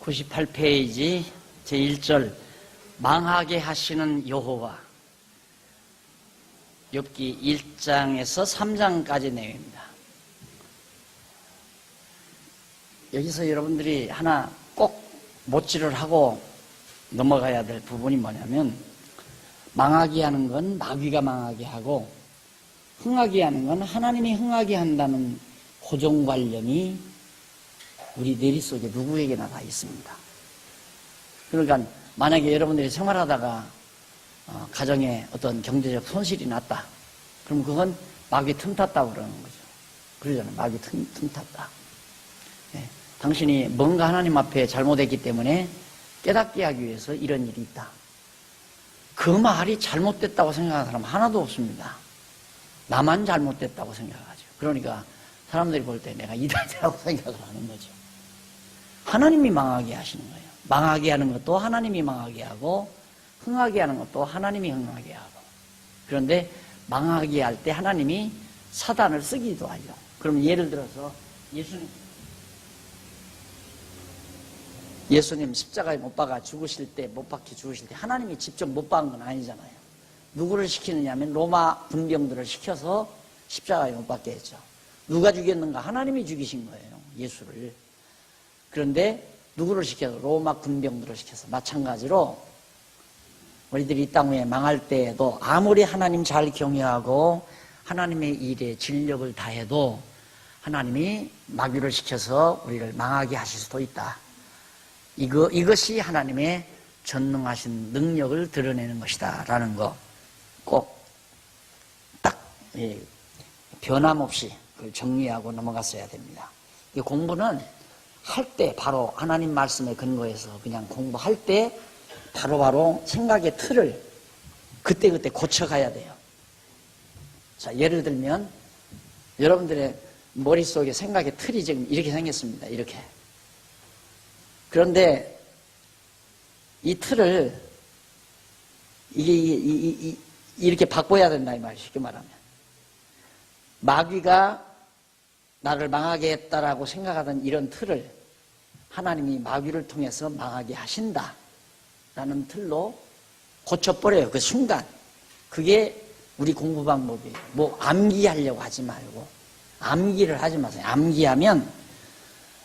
3198페이지 제1절 망하게 하시는 여호와. 욥기 1장에서 3장까지 내용입니다. 여기서 여러분들이 하나 꼭 못지를 하고 넘어가야 될 부분이 뭐냐면, 망하게 하는 건 마귀가 망하게 하고 흥하게 하는 건 하나님이 흥하게 한다는 고정관념이 우리 뇌리 속에 누구에게나 다 있습니다. 그러니까 만약에 여러분들이 생활하다가 가정에 어떤 경제적 손실이 났다, 그럼 그건 마귀 틈탔다고 그러는 거죠. 그러잖아요. 마귀 틈탔다. 네. 당신이 뭔가 하나님 앞에 잘못했기 때문에 깨닫게 하기 위해서 이런 일이 있다. 그 말이 잘못됐다고 생각하는 사람 하나도 없습니다. 나만 잘못됐다고 생각하죠. 그러니까 사람들이 볼 때 내가 이단이라고 생각을 하는 거죠. 하나님이 망하게 하시는 거예요. 망하게 하는 것도 하나님이 망하게 하고 흥하게 하는 것도 하나님이 흥하게 하고. 그런데 망하게 할 때 하나님이 사단을 쓰기도 하죠. 그럼 예를 들어서 예수님 십자가에 못 박아 죽으실 때, 못 박혀 죽으실 때 하나님이 직접 못 박은 건 아니잖아요. 누구를 시키느냐 하면 로마 군병들을 시켜서 십자가에 못 박게 했죠. 누가 죽였는가? 하나님이 죽이신 거예요, 예수를. 그런데 누구를 시켜서? 로마 군병들을 시켜서. 마찬가지로 우리들이 이 땅 위에 망할 때에도 아무리 하나님 잘 경외하고 하나님의 일에 진력을 다해도 하나님이 마귀를 시켜서 우리를 망하게 하실 수도 있다. 이것이 하나님의 전능하신 능력을 드러내는 것이다 라는 거 꼭 딱 변함없이 그걸 정리하고 넘어갔어야 됩니다. 이 공부는 할 때 바로 하나님 말씀에 근거해서 그냥 공부할 때 바로바로 생각의 틀을 그때그때 고쳐가야 돼요. 자, 예를 들면 여러분들의 머릿속에 생각의 틀이 지금 이렇게 생겼습니다. 이렇게. 그런데 이 틀을 이렇게 바꿔야 된다 이 말이에요. 쉽게 말하면 마귀가 나를 망하게 했다라고 생각하던 이런 틀을 하나님이 마귀를 통해서 망하게 하신다라는 틀로 고쳐버려요. 그 순간. 그게 우리 공부 방법이에요. 뭐 암기하려고 하지 말고, 암기를 하지 마세요. 암기하면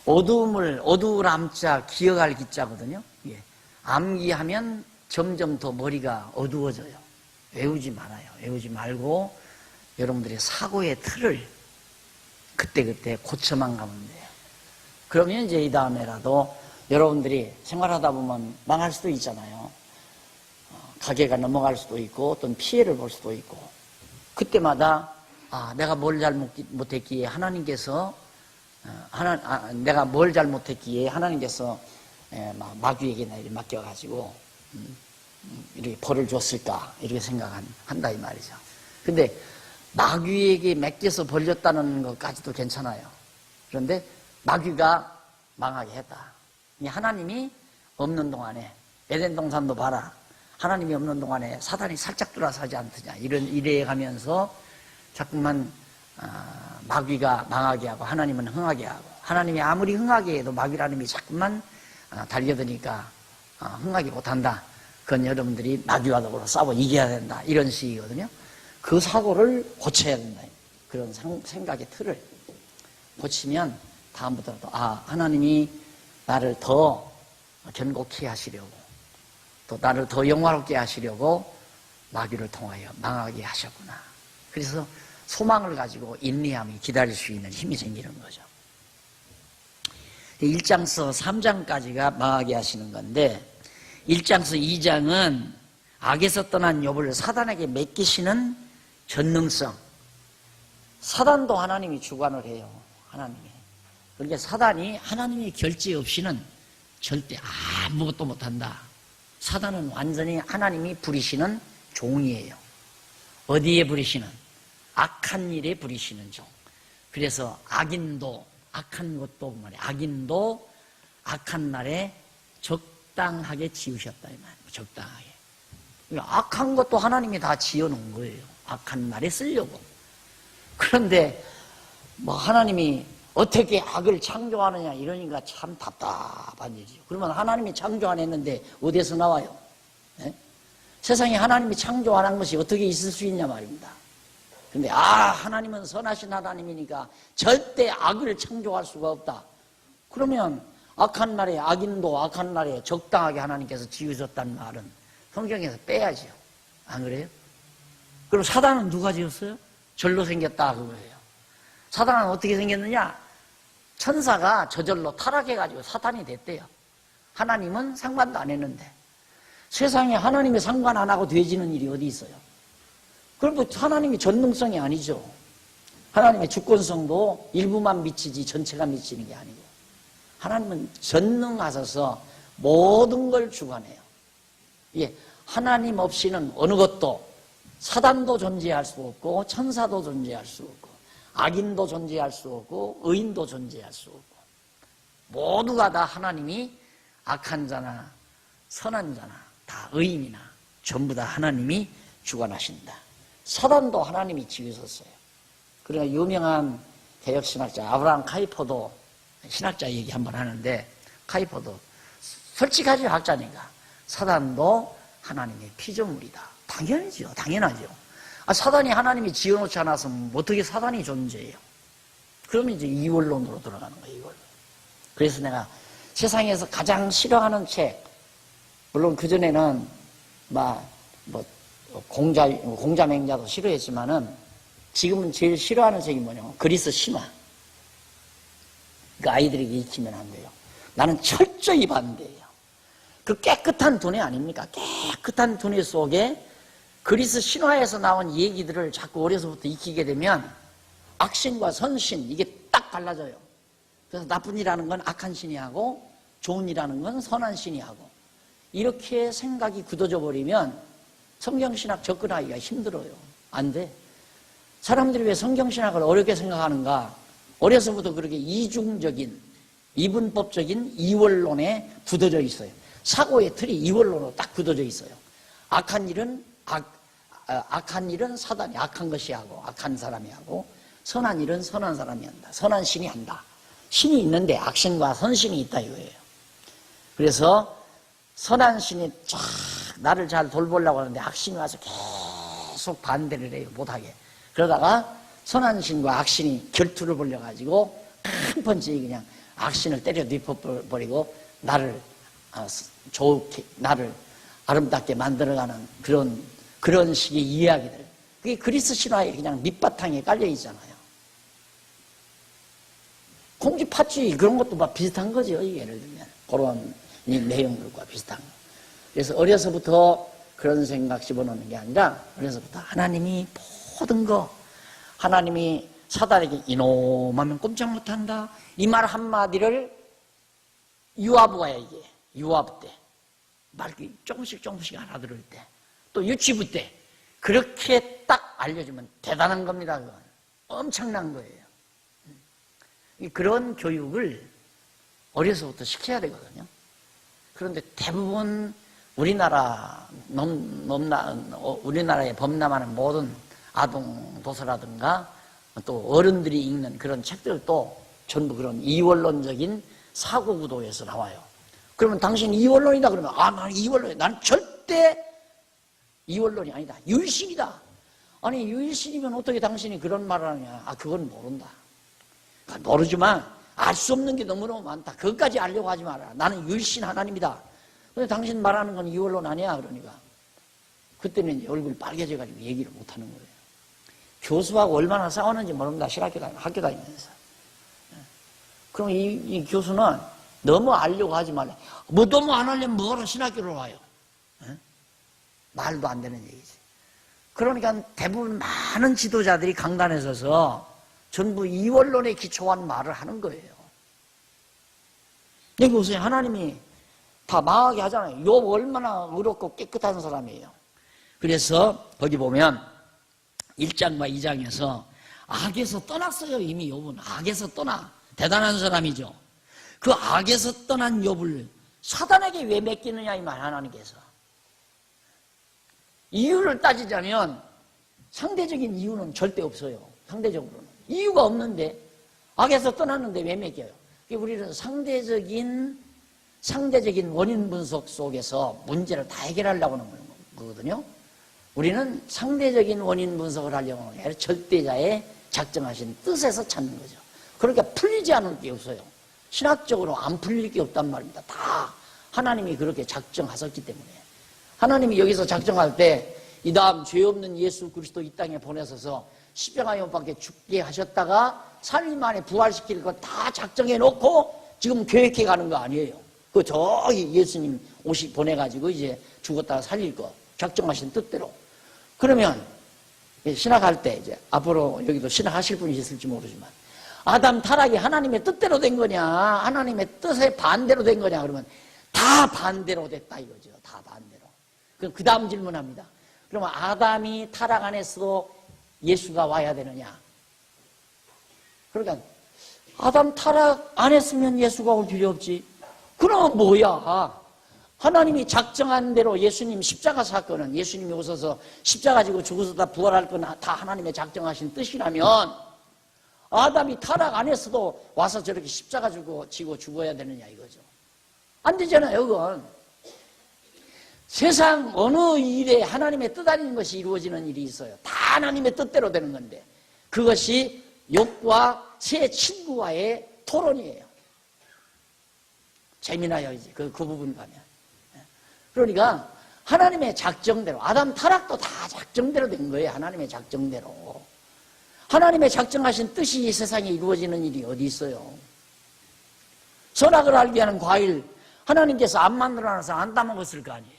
어두울 암자 기억할 기자거든요. 예. 암기하면 점점 더 머리가 어두워져요. 외우지 말아요. 외우지 말고 여러분들의 사고의 틀을 그때그때 고쳐만 가면 돼요. 그러면 이제 이 다음에라도 여러분들이 생활하다 보면 망할 수도 있잖아요. 가게가 넘어갈 수도 있고 어떤 피해를 볼 수도 있고, 그때마다 내가 뭘 잘못했기에 하나님께서 내가 뭘 잘못했기에 하나님께서 마귀에게 나를 맡겨가지고 이렇게 벌을 줬을까, 이렇게 생각한다 이 말이죠. 근데 마귀에게 맡겨서 벌 줬다는 것까지도 괜찮아요. 그런데 마귀가 망하게 했다. 하나님이 없는 동안에, 에덴 동산도 봐라. 하나님이 없는 동안에 사단이 살짝 들어서지 않느냐. 이래 가면서 자꾸만 마귀가 망하게 하고 하나님은 흥하게 하고, 하나님이 아무리 흥하게 해도 마귀라님이 자꾸만 달려드니까 흥하게 못한다. 그건 여러분들이 마귀와 더불어 싸워 이겨야 된다. 이런 식이거든요. 그 사고를 고쳐야 된다. 그런 생각의 틀을 고치면 다음부터라도 하나님이 나를 더 견고히 하시려고, 또 나를 더 영화롭게 하시려고 마귀를 통하여 망하게 하셨구나. 그래서 소망을 가지고 인내함이 기다릴 수 있는 힘이 생기는 거죠. 1장서 3장까지가 망하게 하시는 건데, 1장서 2장은 악에서 떠난 욥을 사단에게 맡기시는 전능성. 사단도 하나님이 주관을 해요. 하나님이. 그러니까 사단이 하나님의 결제 없이는 절대 아무것도 못한다. 사단은 완전히 하나님이 부리시는 종이에요. 어디에 부리시는? 악한 일에 부리시는 종. 그래서 악인도, 악한 것도 말이에요. 악인도 악한 날에 적당하게 지으셨다 이 말이에요. 적당하게. 그러니까 악한 것도 하나님이 다 지어놓은 거예요. 악한 날에 쓰려고. 그런데 뭐 하나님이 어떻게 악을 창조하느냐 이러니까 참 답답한 일이죠. 그러면 하나님이 창조 안 했는데 어디에서 나와요? 예? 세상에 하나님이 창조 안 한 것이 어떻게 있을 수 있냐 말입니다. 근데 하나님은 선하신 하나님이니까 절대 악을 창조할 수가 없다. 그러면 악한 날에 악인도 악한 날에 적당하게 하나님께서 지으셨다는 말은 성경에서 빼야죠. 안 그래요? 그럼 사단은 누가 지었어요? 절로 생겼다 그거예요. 사단은 어떻게 생겼느냐? 천사가 저절로 타락해가지고 사탄이 됐대요. 하나님은 상관도 안 했는데. 세상에 하나님이 상관 안 하고 되어지는 일이 어디 있어요? 그럼 뭐 하나님이 전능성이 아니죠. 하나님의 주권성도 일부만 미치지 전체가 미치는 게 아니고, 하나님은 전능하셔서 모든 걸 주관해요. 예, 하나님 없이는 어느 것도, 사단도 존재할 수 없고 천사도 존재할 수 없고 악인도 존재할 수 없고 의인도 존재할 수 없고, 모두가 다 하나님이, 악한 자나 선한 자나 다 의인이나 전부 다 하나님이 주관하신다. 사단도 하나님이 지으셨어요. 그러니까 유명한 개혁신학자 아브라함 카이퍼도 신학자 얘기 한번 하는데, 카이퍼도 솔직하지 학자니까 사단도 하나님의 피조물이다. 당연하죠. 당연하죠. 사단이 하나님이 지어놓지 않았으면 어떻게 사단이 존재해요? 그러면 이제 이원론으로 들어가는 거예요. 이원론. 그래서 내가 세상에서 가장 싫어하는 책, 물론 그전에는 공자맹자도 싫어했지만은 지금은 제일 싫어하는 책이 뭐냐면 그리스 신화. 그 아이들에게 익히면 안 돼요. 나는 철저히 반대예요. 그 깨끗한 두뇌 아닙니까? 깨끗한 두뇌 속에 그리스 신화에서 나온 얘기들을 자꾸 어려서부터 익히게 되면 악신과 선신, 이게 딱 갈라져요. 그래서 나쁜 일하는 건 악한 신이 하고 좋은 일하는 건 선한 신이 하고, 이렇게 생각이 굳어져 버리면 성경신학 접근하기가 힘들어요. 안 돼. 사람들이 왜 성경신학을 어렵게 생각하는가? 어려서부터 그렇게 이중적인, 이분법적인 이원론에 굳어져 있어요. 사고의 틀이 이원론으로 딱 굳어져 있어요. 악한 일은 사단이 악한 것이 하고 악한 사람이 하고, 선한 일은 선한 사람이 한다. 선한 신이 한다. 신이 있는데 악신과 선신이 있다 이거예요. 그래서 선한 신이 쫙 나를 잘 돌보려고 하는데 악신이 와서 계속 반대를 해요. 못하게. 그러다가 선한 신과 악신이 결투를 벌려가지고 큰 펀치에 그냥 악신을 때려 뉘어버리고 나를 좋게, 나를 아름답게 만들어가는 그런 식의 이야기들. 그게 그리스 신화에 그냥 밑바탕에 깔려 있잖아요. 공주파주의 그런 것도 막 비슷한 거죠. 예를 들면 그런 내용들과 비슷한 거. 그래서 어려서부터 그런 생각 집어넣는 게 아니라, 어려서부터 하나님이 모든 거, 하나님이 사단에게 이놈하면 꼼짝 못한다, 이 말 한마디를 유아부가 얘기해. 유아부 때 말 조금씩 알아들을 때, 또 유치부 때 그렇게 딱 알려주면 대단한 겁니다. 그건 엄청난 거예요. 그런 교육을 어려서부터 시켜야 되거든요. 그런데 대부분 우리나라에 범람하는 모든 아동도서라든가 또 어른들이 읽는 그런 책들도 전부 그런 이원론적인 사고구도에서 나와요. 그러면 당신 이원론이다 그러면 나는 이원론이야. 난 절대 이원론이 아니다. 유일신이다. 아니 유일신이면 어떻게 당신이 그런 말을 하느냐. 그건 모른다. 그러니까 모르지만 알 수 없는 게 너무너무 많다. 그것까지 알려고 하지 마라. 나는 유일신 하나님이다. 근데 당신 말하는 건 이원론 아니야. 그러니까 그때는 이제 얼굴이 빨개져가지고 얘기를 못하는 거예요. 교수하고 얼마나 싸우는지 모릅니다. 학교 다니면서. 그럼 이 교수는 너무 알려고 하지 말라. 너무 안 하려면 뭐하러 신학교로 와요? 말도 안 되는 얘기지. 그러니까 대부분 많은 지도자들이 강단에 서서 전부 이원론에 기초한 말을 하는 거예요. 여기 보세요. 하나님이 다 망하게 하잖아요. 욥 얼마나 의롭고 깨끗한 사람이에요. 그래서 거기 보면 1장과 2장에서 악에서 떠났어요. 이미 욥은 악에서 떠나. 대단한 사람이죠. 그 악에서 떠난 욥을 사단에게 왜 맡기느냐 이 말. 하나님께서 이유를 따지자면 상대적인 이유는 절대 없어요. 상대적으로는 이유가 없는데 악에서 떠났는데 왜 먹여요? 우리는 상대적인 원인 분석 속에서 문제를 다 해결하려고 하는 거거든요. 우리는 상대적인 원인 분석을 하려고 하는 게 아니라 절대자의 작정하신 뜻에서 찾는 거죠. 그러니까 풀리지 않을 게 없어요. 신학적으로 안 풀릴 게 없단 말입니다. 다 하나님이 그렇게 작정하셨기 때문에. 하나님이 여기서 작정할 때 이 다음 죄 없는 예수 그리스도 이 땅에 보내셔서 십자가에 못 박혀 죽게 하셨다가 3일 만에 부활시킬 거 다 작정해 놓고 지금 계획해 가는 거 아니에요. 그 저기 예수님 보내가지고 이제 죽었다가 살릴 거 작정하신 뜻대로. 그러면 신학할 때 이제 앞으로 여기도 신학하실 분이 있을지 모르지만 아담 타락이 하나님의 뜻대로 된 거냐 하나님의 뜻에 반대로 된 거냐 그러면 다 반대로 됐다 이거죠. 다 반대로. 그럼 그 다음 질문합니다. 그러면 아담이 타락 안 했어도 예수가 와야 되느냐? 그러니까 아담 타락 안 했으면 예수가 올 필요 없지. 그럼 뭐야? 하나님이 작정한 대로 예수님 십자가 사건은 예수님이 오셔서 십자가 지고 죽어서 다 부활할 건 다 하나님의 작정하신 뜻이라면 아담이 타락 안 했어도 와서 저렇게 십자가 지고 죽어야 되느냐 이거죠. 안 되잖아요, 그건. 세상 어느 일에 하나님의 뜻 아닌 것이 이루어지는 일이 있어요. 다 하나님의 뜻대로 되는 건데 그것이 욥과 새 친구와의 토론이에요. 재미나요 이제 그 부분 가면. 그러니까 하나님의 작정대로 아담 타락도 다 작정대로 된 거예요. 하나님의 작정대로. 하나님의 작정하신 뜻이 이 세상에 이루어지는 일이 어디 있어요. 선악을 알게 하는 과일 하나님께서 안 만들어놔서 안 따먹었을 거 아니에요.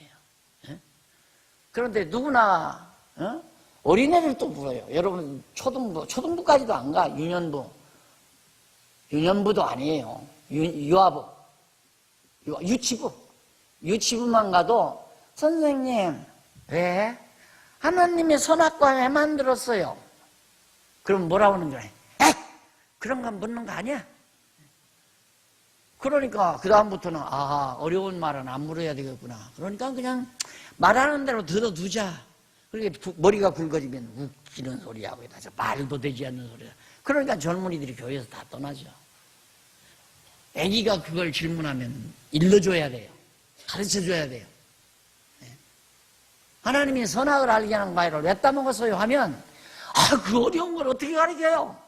그런데 누구나 어린애를 또 물어요. 여러분 초등부까지도 안 가. 유년부도 아니에요. 유아부, 유치부만 가도 선생님 왜 하나님의 선악과 왜 만들었어요? 그럼 뭐라고 하는 줄 알아요? 에이 그런 건 묻는 거 아니야? 그러니까 그 다음부터는 어려운 말은 안 물어야 되겠구나. 그러니까 그냥 말하는 대로 들어두자. 그러니까 머리가 굵어지면 웃기는 소리하고 말도 되지 않는 소리야. 그러니까 젊은이들이 교회에서 다 떠나죠. 애기가 그걸 질문하면 일러줘야 돼요. 가르쳐줘야 돼요. 하나님이 선악을 알게 하는 과일을 왜 따먹었어요? 하면 그 어려운 걸 어떻게 가르쳐요?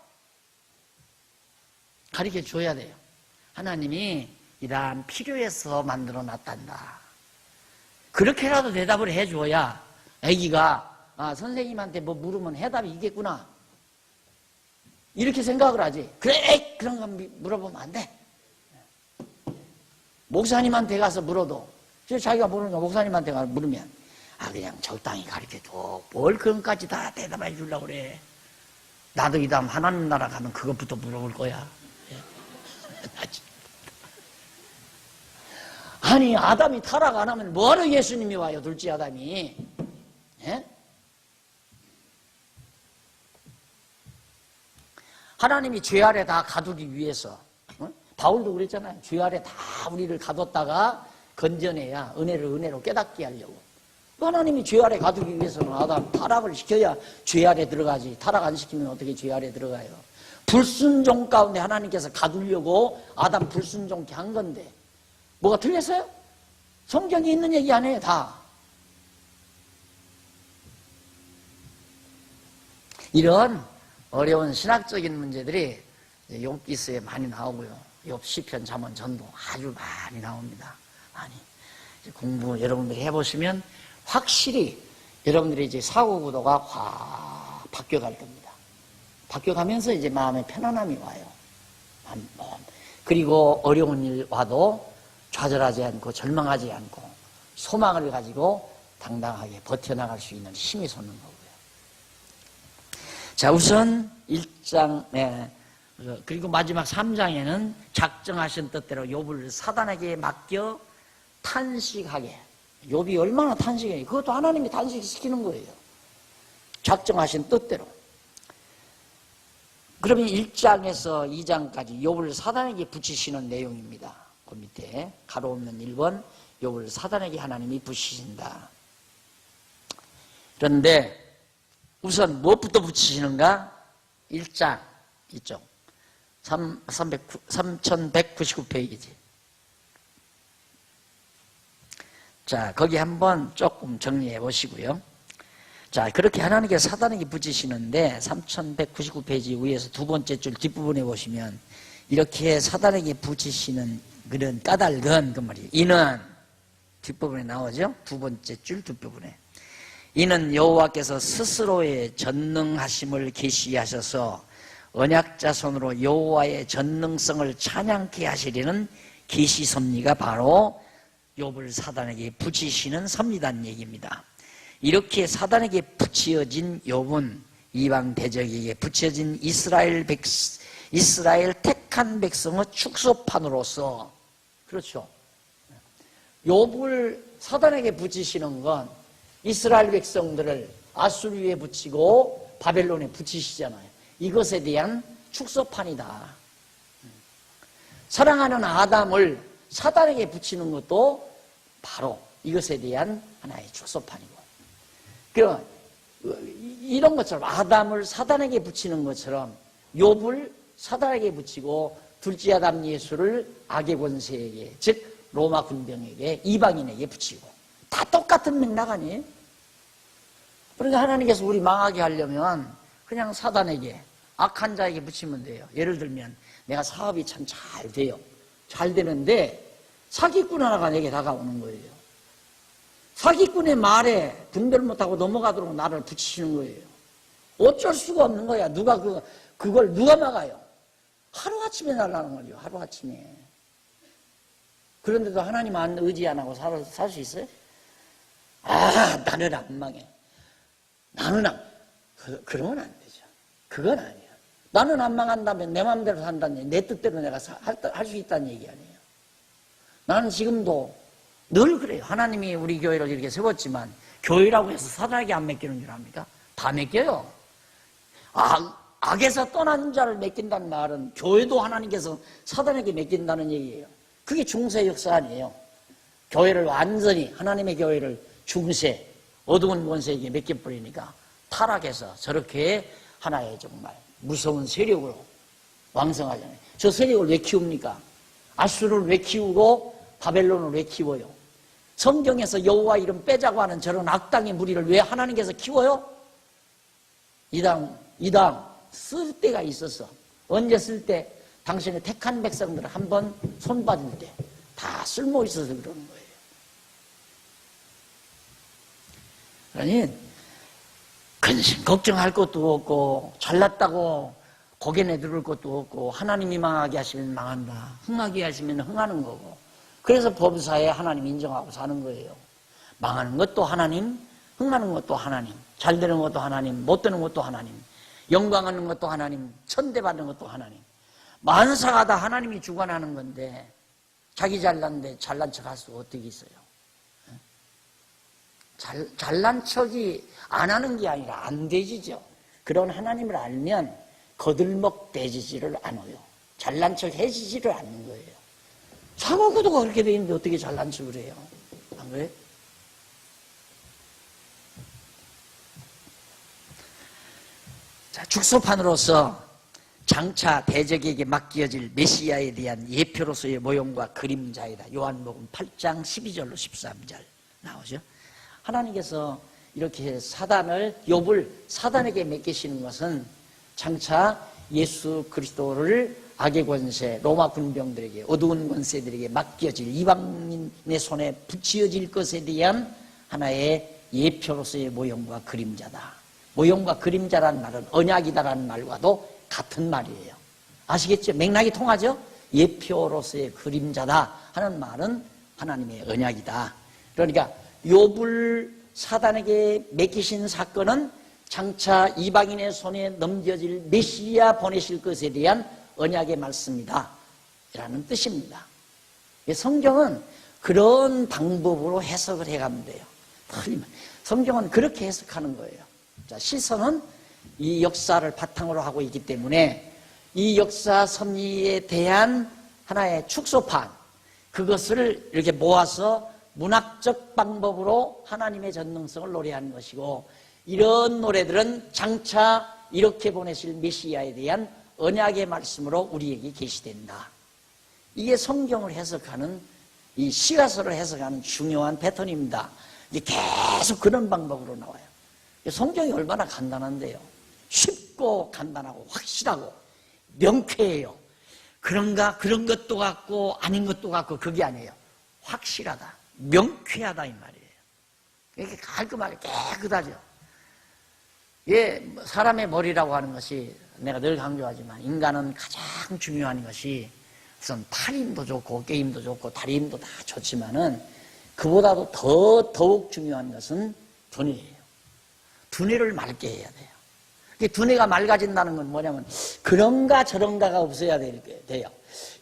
가르쳐줘야 돼요. 하나님이 이러한 필요해서 만들어 놨단다. 그렇게라도 대답을 해줘야 애기가 선생님한테 뭐 물으면 해답이 있겠구나 이렇게 생각을 하지. 그래 그런 거 물어보면 안 돼. 목사님한테 가서 물어도 자기가 모르는 거 목사님한테 가서 물으면 그냥 적당히 가르쳐도 뭘 그런 것까지 다 대답해 주려고 그래. 나도 이 다음 하나님 나라 가면 그것부터 물어볼 거야. 아니 아담이 타락 안 하면 뭐하러 예수님이 와요? 둘째 아담이. 하나님이 죄 아래 다 가두기 위해서 바울도 그랬잖아요. 죄 아래 다 우리를 가뒀다가 건져내야 은혜로 깨닫게 하려고. 하나님이 죄 아래 가두기 위해서는 아담 타락을 시켜야 죄 아래 들어가지. 타락 안 시키면 어떻게 죄 아래 들어가요? 불순종 가운데 하나님께서 가두려고 아담 불순종케 한 건데 뭐가 틀렸어요? 성경에 있는 얘기 아니에요, 다. 이런 어려운 신학적인 문제들이 욥기서에 많이 나오고요. 욥 시편 잠언 전도 아주 많이 나옵니다. 많이. 공부 여러분들이 해보시면 확실히 여러분들의 이제 사고구도가 확 바뀌어갈 겁니다. 바뀌어가면서 이제 마음에 편안함이 와요. 그리고 어려운 일 와도 좌절하지 않고 절망하지 않고 소망을 가지고 당당하게 버텨나갈 수 있는 힘이 솟는 거고요. 자, 우선 1장, 그리고 마지막 3장에는 작정하신 뜻대로 욥을 사단에게 맡겨 탄식하게. 욥이 얼마나 탄식해요. 그것도 하나님이 탄식시키는 거예요. 작정하신 뜻대로. 그러면 1장에서 2장까지 욥을 사단에게 붙이시는 내용입니다. 그 밑에 가로 없는 1번 욥을 사단에게 하나님이 붙이신다. 그런데 우선 무엇부터 붙이시는가? 1장 이쪽 3199페이지. 자, 거기 한번 조금 정리해 보시고요. 자, 그렇게 하나님께 사단에게 붙이시는데 3199페이지 위에서 두 번째 줄 뒷부분에 보시면 이렇게 사단에게 붙이시는 그런 까닭은 그 말이에요. 이는 뒷부분에 나오죠. 두 번째 줄 뒷부분에. 이는 여호와께서 스스로의 전능하심을 계시하셔서 언약자 손으로 여호와의 전능성을 찬양케 하시려는 계시 섭리가 바로 욥을 사단에게 붙이시는 섭리단 얘기입니다. 이렇게 사단에게 붙여진 욥은 이방 대적에게 붙여진 이스라엘 택한 백성의 축소판으로서, 그렇죠, 욥을 사단에게 붙이시는 건 이스라엘 백성들을 아수르에 붙이고 바벨론에 붙이시잖아요. 이것에 대한 축소판이다. 사랑하는 아담을 사단에게 붙이는 것도 바로 이것에 대한 하나의 축소판이고, 이런 것처럼 아담을 사단에게 붙이는 것처럼 욥을 사단에게 붙이고 둘째 아담 예수를 악의 권세에게, 즉 로마 군병에게, 이방인에게 붙이고, 다 똑같은 맥락 아니에요? 그러니까 하나님께서 우리 망하게 하려면 그냥 사단에게, 악한 자에게 붙이면 돼요. 예를 들면 내가 사업이 참 잘 돼요. 잘 되는데 사기꾼 하나가 내게 다가오는 거예요. 사기꾼의 말에 분별 못하고 넘어가도록 나를 붙이시는 거예요. 어쩔 수가 없는 거야. 그걸 누가 막아요? 하루아침에 날라는 거죠. 하루아침에. 그런데도 하나님 안 의지 안 하고 살 수 있어요? 나는 안 망해. 그러면 안 되죠. 그건 아니야. 나는 안 망한다면 내 마음대로 산다는 얘기, 내 뜻대로 내가 할 수 있다는 얘기 아니에요. 나는 지금도 늘 그래요. 하나님이 우리 교회를 이렇게 세웠지만 교회라고 해서 사단에게 안 맡기는 줄 압니까? 다 맡겨요. 악에서 떠난 자를 맡긴다는 말은 교회도 하나님께서 사단에게 맡긴다는 얘기예요. 그게 중세 역사 아니에요. 교회를 완전히, 하나님의 교회를 중세, 어두운 권세에게 맡겨버리니까 타락해서 저렇게 하나의 정말 무서운 세력으로 왕성하잖아요. 저 세력을 왜 키웁니까? 아수르를 왜 키우고 바벨론을 왜 키워요? 성경에서 여호와 이름 빼자고 하는 저런 악당의 무리를 왜 하나님께서 키워요? 이 당 쓸 때가 있었어. 언제 쓸 때? 당신의 택한 백성들을 한번 손받을 때 다 쓸모 있어서 그러는 거예요. 그러니 근심 걱정할 것도 없고, 잘났다고 고개 내두를 것도 없고, 하나님이 망하게 하시면 망한다, 흥하게 하시면 흥하는 거고, 그래서 범사에 하나님 인정하고 사는 거예요. 망하는 것도 하나님, 흥하는 것도 하나님, 잘 되는 것도 하나님, 못 되는 것도 하나님, 영광하는 것도 하나님, 천대받는 것도 하나님. 만사가 다 하나님이 주관하는 건데 자기 잘난데 잘난 척 할 수가 어떻게 있어요? 잘난 척이 안 하는 게 아니라 안 되지죠. 그런 하나님을 알면 거들먹대지지를 않아요. 잘난 척 해지지를 않는 거예요. 사고구도가 그렇게 돼 있는데 어떻게 잘난 척을 해요? 안 그래요? 자, 축소판으로서 장차 대적에게 맡겨질 메시아에 대한 예표로서의 모형과 그림자이다. 요한복음 8장 12절로 13절 나오죠. 하나님께서 이렇게 욥을 사단에게 맡기시는 것은 장차 예수 그리스도를 악의 권세, 로마 군병들에게, 어두운 권세들에게 맡겨질, 이방인의 손에 붙여질 것에 대한 하나의 예표로서의 모형과 그림자다. 모형과 그림자라는 말은 언약이다라는 말과도 같은 말이에요. 아시겠죠? 맥락이 통하죠? 예표로서의 그림자다 하는 말은 하나님의 언약이다. 그러니까 욥을 사단에게 맡기신 사건은 장차 이방인의 손에 넘겨질 메시아 보내실 것에 대한 언약의 말씀이다 라는 뜻입니다. 성경은 그런 방법으로 해석을 해가면 돼요. 성경은 그렇게 해석하는 거예요. 자, 시선은 이 역사를 바탕으로 하고 있기 때문에 이 역사 섭리에 대한 하나의 축소판, 그것을 이렇게 모아서 문학적 방법으로 하나님의 전능성을 노래하는 것이고, 이런 노래들은 장차 이렇게 보내실 메시아에 대한 언약의 말씀으로 우리에게 계시된다. 이게 성경을 해석하는, 이 시가서를 해석하는 중요한 패턴입니다. 이게 계속 그런 방법으로 나와요. 성경이 얼마나 간단한데요. 쉽고 간단하고 확실하고 명쾌해요. 그런가 그런 것도 같고 아닌 것도 같고 그게 아니에요. 확실하다, 명쾌하다 이 말이에요. 이렇게 깔끔하게 깨끗하죠. 예, 사람의 머리라고 하는 것이 내가 늘 강조하지만 인간은 가장 중요한 것이 우선 팔 힘도 좋고 어깨 힘도 좋고 다리 힘도 다 좋지만은 그보다도 더욱 중요한 것은 두뇌예요. 두뇌를 맑게 해야 돼요. 두뇌가 맑아진다는 건 뭐냐면 그런가 저런가가 없어야 돼요.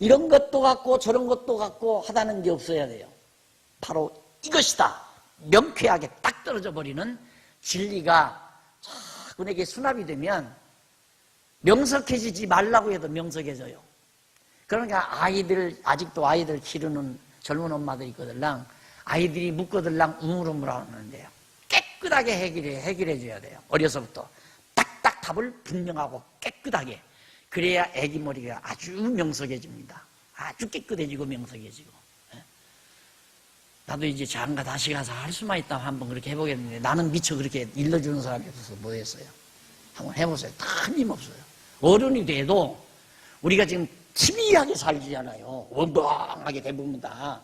이런 것도 같고 저런 것도 같고 하다는 게 없어야 돼요. 바로 이것이다. 명쾌하게 딱 떨어져 버리는 진리가 자꾸 내게 수납이 되면 명석해지지 말라고 해도 명석해져요. 그러니까 아직도 아이들 기르는 젊은 엄마들이 있거들랑 아이들이 묻거들랑 우물우물 하는데요. 깨끗하게 해결해 줘야 돼요. 어려서부터 딱딱 답을 분명하고 깨끗하게. 그래야 애기 머리가 아주 명석해집니다. 아주 깨끗해지고 명석해지고. 나도 이제 장가 다시 가서 할 수만 있다면 한번 그렇게 해보겠는데 나는 미처 그렇게 일러주는 사람이 없어서 뭐 했어요. 한번 해보세요. 틀림없어요. 어른이 돼도 우리가 지금 TV하게 살지않아요. 원방하게 대부분 다.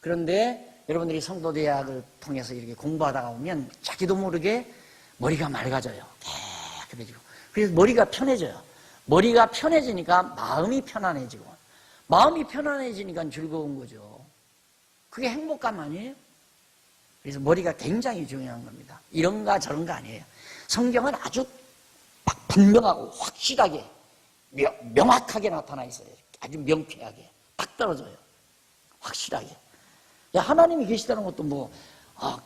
그런데 여러분들이 성도대학을 통해서 이렇게 공부하다가 오면 자기도 모르게 머리가 맑아져요. 깨끗해지고. 그래서 머리가 편해져요. 머리가 편해지니까 마음이 편안해지고, 마음이 편안해지니까 즐거운 거죠. 그게 행복감 아니에요? 그래서 머리가 굉장히 중요한 겁니다. 이런가 저런가 아니에요. 성경은 아주 막 분명하고 확실하게 명확하게 나타나 있어요. 아주 명쾌하게 딱 떨어져요. 확실하게. 하나님이 계시다는 것도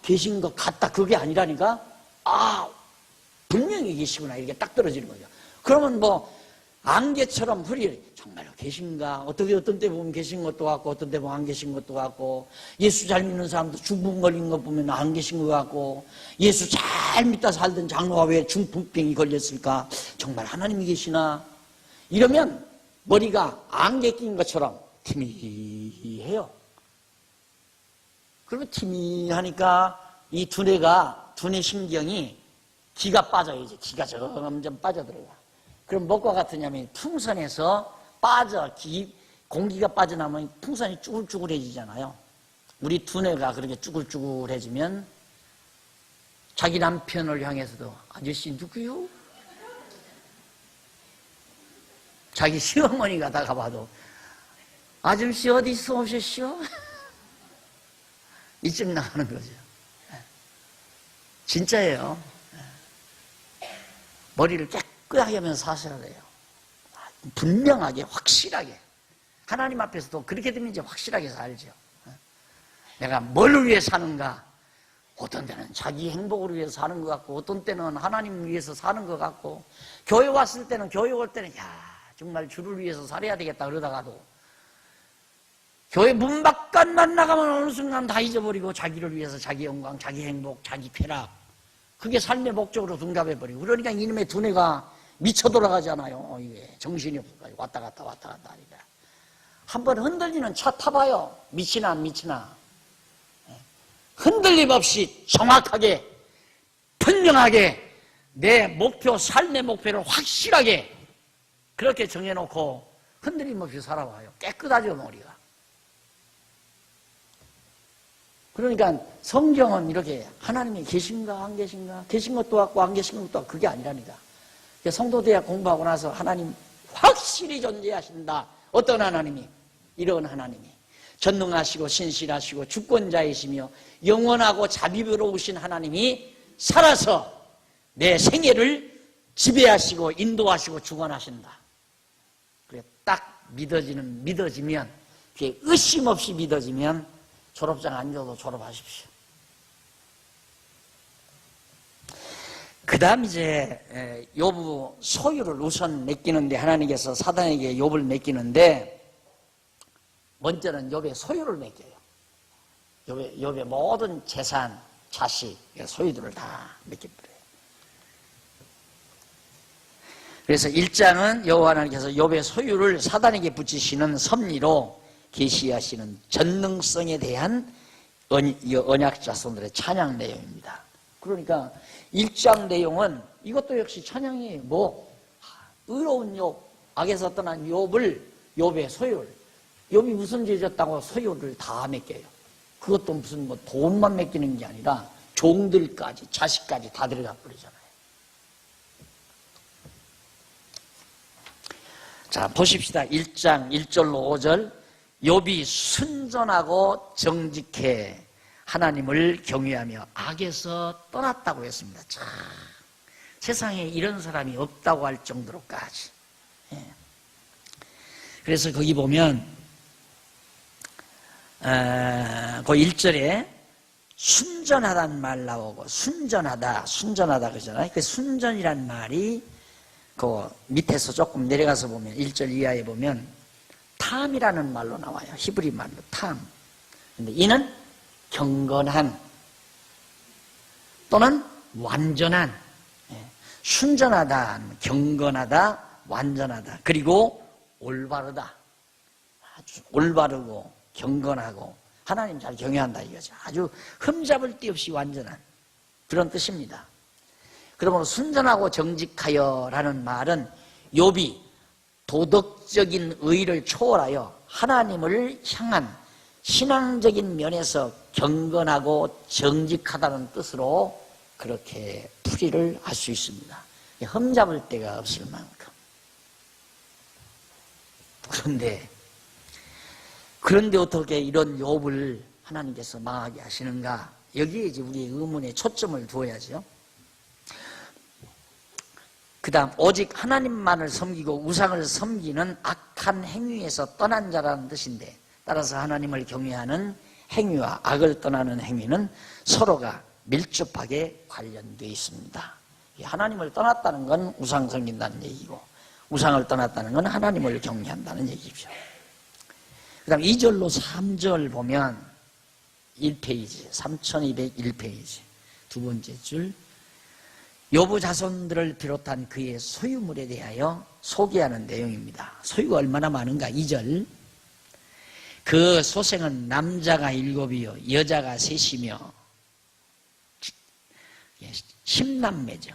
계신 것 같다 그게 아니라니까 분명히 계시구나 이렇게 딱 떨어지는 거죠. 그러면 안개처럼 정말로 계신가? 어떤 때 보면 계신 것도 같고 어떤 때 보면 안 계신 것도 같고, 예수 잘 믿는 사람도 중풍 걸린 거 보면 안 계신 것 같고, 예수 잘 믿다 살던 장로가 왜 중풍병이 걸렸을까? 정말 하나님이 계시나? 이러면 머리가 안개 낀 것처럼 티미해요. 그러면 티미하니까 이 두뇌 신경이 기가 빠져요. 이제 기가 점점 빠져들어가. 그럼 뭐가 같으냐면 풍선에서 공기가 빠져나오면 풍선이 쭈글쭈글해지잖아요. 우리 두뇌가 그렇게 쭈글쭈글해지면 자기 남편을 향해서도 아저씨 누구요? 자기 시어머니가 다가봐도 아저씨 어디서 오셨시오? 이쯤 나가는 거죠. 진짜예요. 머리를 깨끗하게 하면서 사셔야 돼요. 분명하게 확실하게. 하나님 앞에서도 그렇게 되면 이제 확실하게 살죠. 내가 뭘 위해 사는가? 어떤 때는 자기 행복을 위해서 사는 것 같고 어떤 때는 하나님 위해서 사는 것 같고, 교회 왔을 때는 교회 올 때는 정말 주를 위해서 살아야 되겠다 그러다가도 교회 문 밖만 나가면 어느 순간 다 잊어버리고 자기를 위해서 자기 영광, 자기 행복, 자기 쾌락, 그게 삶의 목적으로 둔갑해버리고, 그러니까 이놈의 두뇌가 미쳐 돌아가잖아요. 이게 정신이 없어가지고 왔다 갔다 하니까. 한번 흔들리는 차 타봐요. 미치나 안 미치나. 흔들림 없이 정확하게 분명하게 내 목표, 삶의 목표를 확실하게 그렇게 정해놓고 흔들림 없이 살아와요. 깨끗하죠, 머리가. 그러니까 성경은 이렇게 하나님이 계신가 안 계신가, 계신 것도 같고 안 계신 것도 같고 그게 아니라니까. 성도대학 공부하고 나서 하나님 확실히 존재하신다. 어떤 하나님이? 이런 하나님이 전능하시고 신실하시고 주권자이시며 영원하고 자비로우신 하나님이 살아서 내 생애를 지배하시고 인도하시고 주관하신다. 그래 딱 믿어지면, 그게 의심 없이 믿어지면 졸업장 안 줘도 졸업하십시오. 그 다음 이제 욥의 소유를 우선 맡기는데, 하나님께서 사단에게 욥을 맡기는데, 먼저는 욥의 소유를 맡겨요. 욥의 모든 재산, 자식, 소유들을 다 맡겨버려요. 그래서 1장은 여호와 하나님께서 욥의 소유를 사단에게 붙이시는 섭리로 계시하시는 전능성에 대한 언약 자손들의 찬양 내용입니다. 그러니까 1장 내용은 이것도 역시 찬양이에요. 의로운 욥, 악에서 떠난 욥의 소유를, 욥이 무슨 죄 졌다고 소유를 다 맡겨요. 그것도 무슨 돈만 맡기는 게 아니라 종들까지, 자식까지 다 들어가 버리잖아요. 자, 보십시다. 1장 1절로 5절. 욥이 순전하고 정직해 하나님을 경외하며 악에서 떠났다고 했습니다. 참, 세상에 이런 사람이 없다고 할 정도로까지. 그래서 거기 보면 그 1절에 순전하다는 말 나오고, 순전하다 그러잖아요. 그 순전이란 말이 그 밑에서 조금 내려가서 보면 1절 이하에 보면 탐이라는 말로 나와요. 히브리 말로 탐. 근데 이는 경건한 또는 완전한, 순전하다, 경건하다, 완전하다, 그리고 올바르다. 아주 올바르고 경건하고 하나님 잘 경외한다 이거죠. 아주 흠잡을 데 없이 완전한 그런 뜻입니다. 그러므로 순전하고 정직하여라는 말은 욥이 도덕적인 의의를 초월하여 하나님을 향한 신앙적인 면에서 경건하고 정직하다는 뜻으로 그렇게 풀이를 할 수 있습니다. 흠잡을 데가 없을 만큼. 그런데 어떻게 이런 욥을 하나님께서 망하게 하시는가? 여기에 이제 우리의 의문에 초점을 두어야죠. 그 다음, 오직 하나님만을 섬기고 우상을 섬기는 악한 행위에서 떠난 자라는 뜻인데, 따라서 하나님을 경외하는 행위와 악을 떠나는 행위는 서로가 밀접하게 관련되어 있습니다. 하나님을 떠났다는 건 우상 섬긴다는 얘기고, 우상을 떠났다는 건 하나님을 경외한다는 얘기죠. 그 다음 2절로 3절 보면 1페이지, 3201페이지 두 번째 줄, 욥의 자손들을 비롯한 그의 소유물에 대하여 소개하는 내용입니다. 소유가 얼마나 많은가? 2절, 그 소생은 남자가 7이요 여자가 3이며 10남매죠.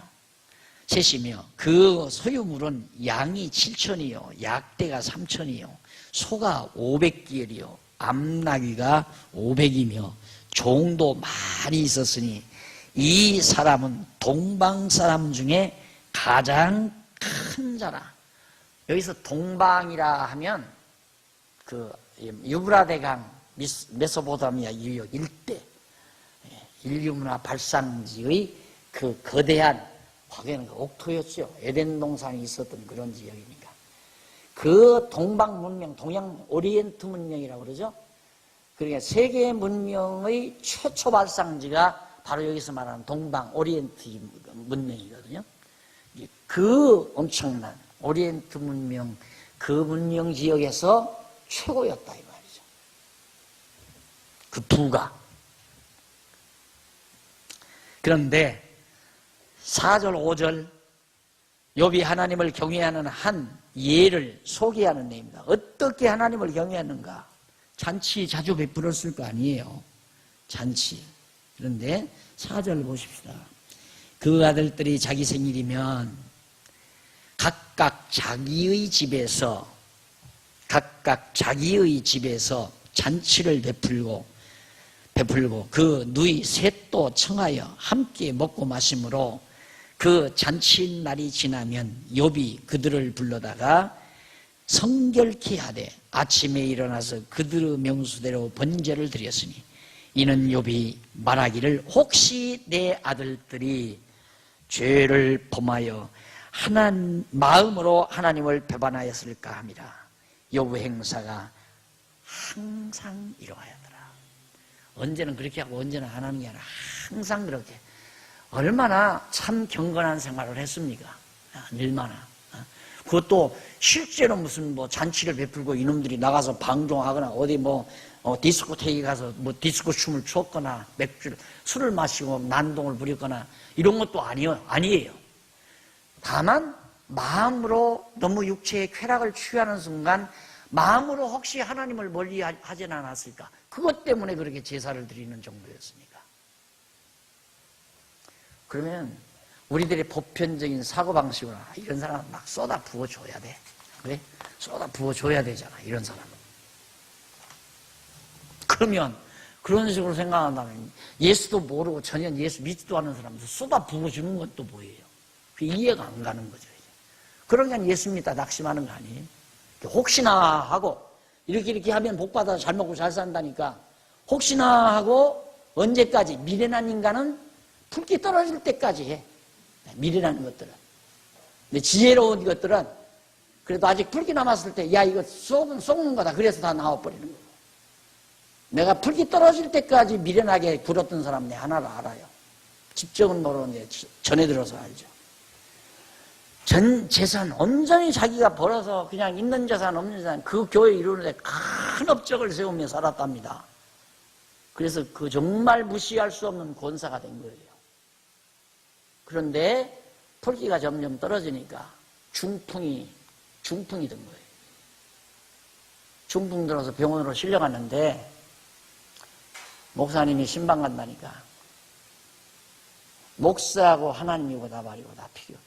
3이며 그 소유물은 양이 7천이요 약대가 3천이요 소가 500기열이요 암나귀가 500이며 종도 많이 있었으니 이 사람은 동방 사람 중에 가장 큰 자라. 여기서 동방이라 하면 그 유브라데강 메소포타미아 유역 일대, 인류문화 발상지의 그 거대한 과거에는 그 옥토였죠. 에덴 동산이 있었던 그런 지역이니까. 그 동방 문명, 동양 오리엔트 문명이라고 그러죠. 그러니까 세계 문명의 최초 발상지가 바로 여기서 말하는 동방 오리엔트 문명이거든요. 그 엄청난 오리엔트 문명, 그 문명 지역에서 최고였다 이 말이죠. 그 부가. 그런데 4절 5절 욥이 하나님을 경외하는 한 예를 소개하는 내용입니다. 어떻게 하나님을 경외하는가? 잔치 자주 베풀었을 거 아니에요. 잔치. 그런데 4절 보십시다. 그 아들들이 자기 생일이면 각각 자기의 집에서 잔치를 베풀고 그 누이 셋도 청하여 함께 먹고 마심으로 그 잔치날이 지나면 욥이 그들을 불러다가 성결케 하되 아침에 일어나서 그들의 명수대로 번제를 드렸으니 이는 욥이 말하기를 혹시 내 아들들이 죄를 범하여 마음으로 하나님을 배반하였을까 함이라. 욥의 행사가 항상 이러하였더라. 언제는 그렇게 하고 언제는 안 하는 게 아니라 항상 그렇게. 얼마나 참 경건한 생활을 했습니까? 얼마나. 그것도 실제로 무슨 잔치를 베풀고 이놈들이 나가서 방종하거나 어디 디스코테이에 가서 디스코 춤을 췄거나 술을 마시고 난동을 부렸거나 이런 것도 아니에요. 다만 마음으로 너무 육체의 쾌락을 취하는 순간 마음으로 혹시 하나님을 멀리 하진 않았을까? 그것 때문에 그렇게 제사를 드리는 정도였으니까. 그러면 우리들의 보편적인 사고방식으로 이런 사람은 막 쏟아 부어줘야 돼. 그래? 쏟아 부어줘야 되잖아, 이런 사람은. 그러면 그런 식으로 생각한다면 예수도 모르고 전혀 예수 믿지도 않는 사람들 쏟아 부어주는 것도 뭐예요? 그게 이해가 안 가는 거죠. 그러니까 예수 믿다 낙심하는 거 아니에요? 혹시나 하고 이렇게 하면 복받아서 잘 먹고 잘 산다니까 혹시나 하고 언제까지? 미련한 인간은 풀기 떨어질 때까지 해. 미련한 것들은. 근데 지혜로운 것들은 그래도 아직 풀기 남았을 때 야 이거 썩는 거다. 그래서 다 나와버리는 거고. 내가 풀기 떨어질 때까지 미련하게 굴었던 사람 내 하나를 알아요. 직접은 모르는데 전에 들어서 알죠. 전 재산 온전히 자기가 벌어서 그냥 있는 재산 없는 재산 그 교회 이루는데 큰 업적을 세우며 살았답니다. 그래서 그 정말 무시할 수 없는 권사가 된 거예요. 그런데 풀기가 점점 떨어지니까 중풍이 든 거예요. 중풍 들어서 병원으로 실려갔는데 목사님이 신방 간다니까 목사하고 하나님이고 나 말이고 나 필요 없다.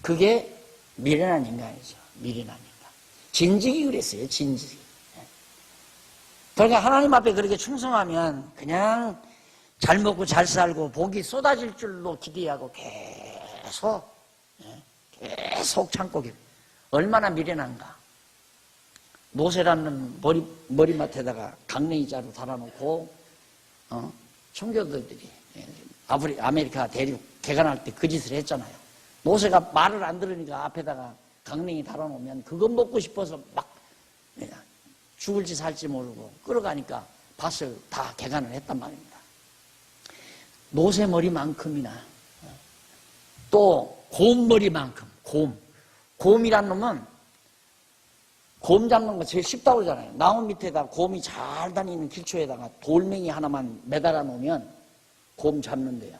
그게 미련한 인간이죠. 미련한 인간. 진직이 그랬어요. 진직이. 그러니까 하나님 앞에 그렇게 충성하면 그냥 잘 먹고 잘 살고 복이 쏟아질 줄로 기대하고 계속 참고 얼마나 미련한가. 모세라는 머리맡에다가 강냉이자루 달아놓고 청교도들이 아메리카 대륙 개간할 때 그 짓을 했잖아요. 모세가 말을 안 들으니까 앞에다가 강냉이 달아놓으면 그거 먹고 싶어서 막 죽을지 살지 모르고 끌어가니까 밭을 다 개간을 했단 말입니다. 모세 머리만큼이나 또 곰머리만큼 곰이란 놈은 곰 잡는 거 제일 쉽다고 그러잖아요. 나무 밑에다 곰이 잘 다니는 길초에다가 돌멩이 하나만 매달아 놓으면 곰 잡는데요.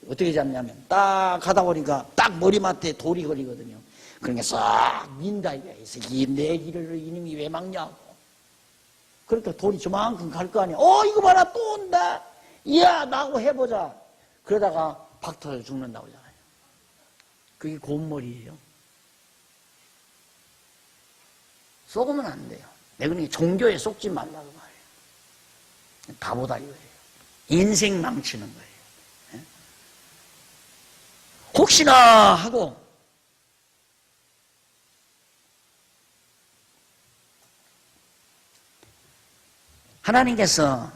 어떻게 잡냐면 딱 가다 보니까 딱 머리맡에 돌이 걸리거든요. 그러니까 싹 민다 이거에서 내 길을 이놈이 왜 막냐고. 그러니까 돌이 저만큼 갈 거 아니야. 이거 봐라 또 온다. 이야 나하고 해보자. 그러다가 박 터져 죽는다고 하잖아요. 그게 곰머리예요. 속으면 안 돼요. 내가 그러니까 종교에 속지 말라고 말해요. 바보다 이거예요. 인생 망치는 거예요. 혹시나 하고 하나님께서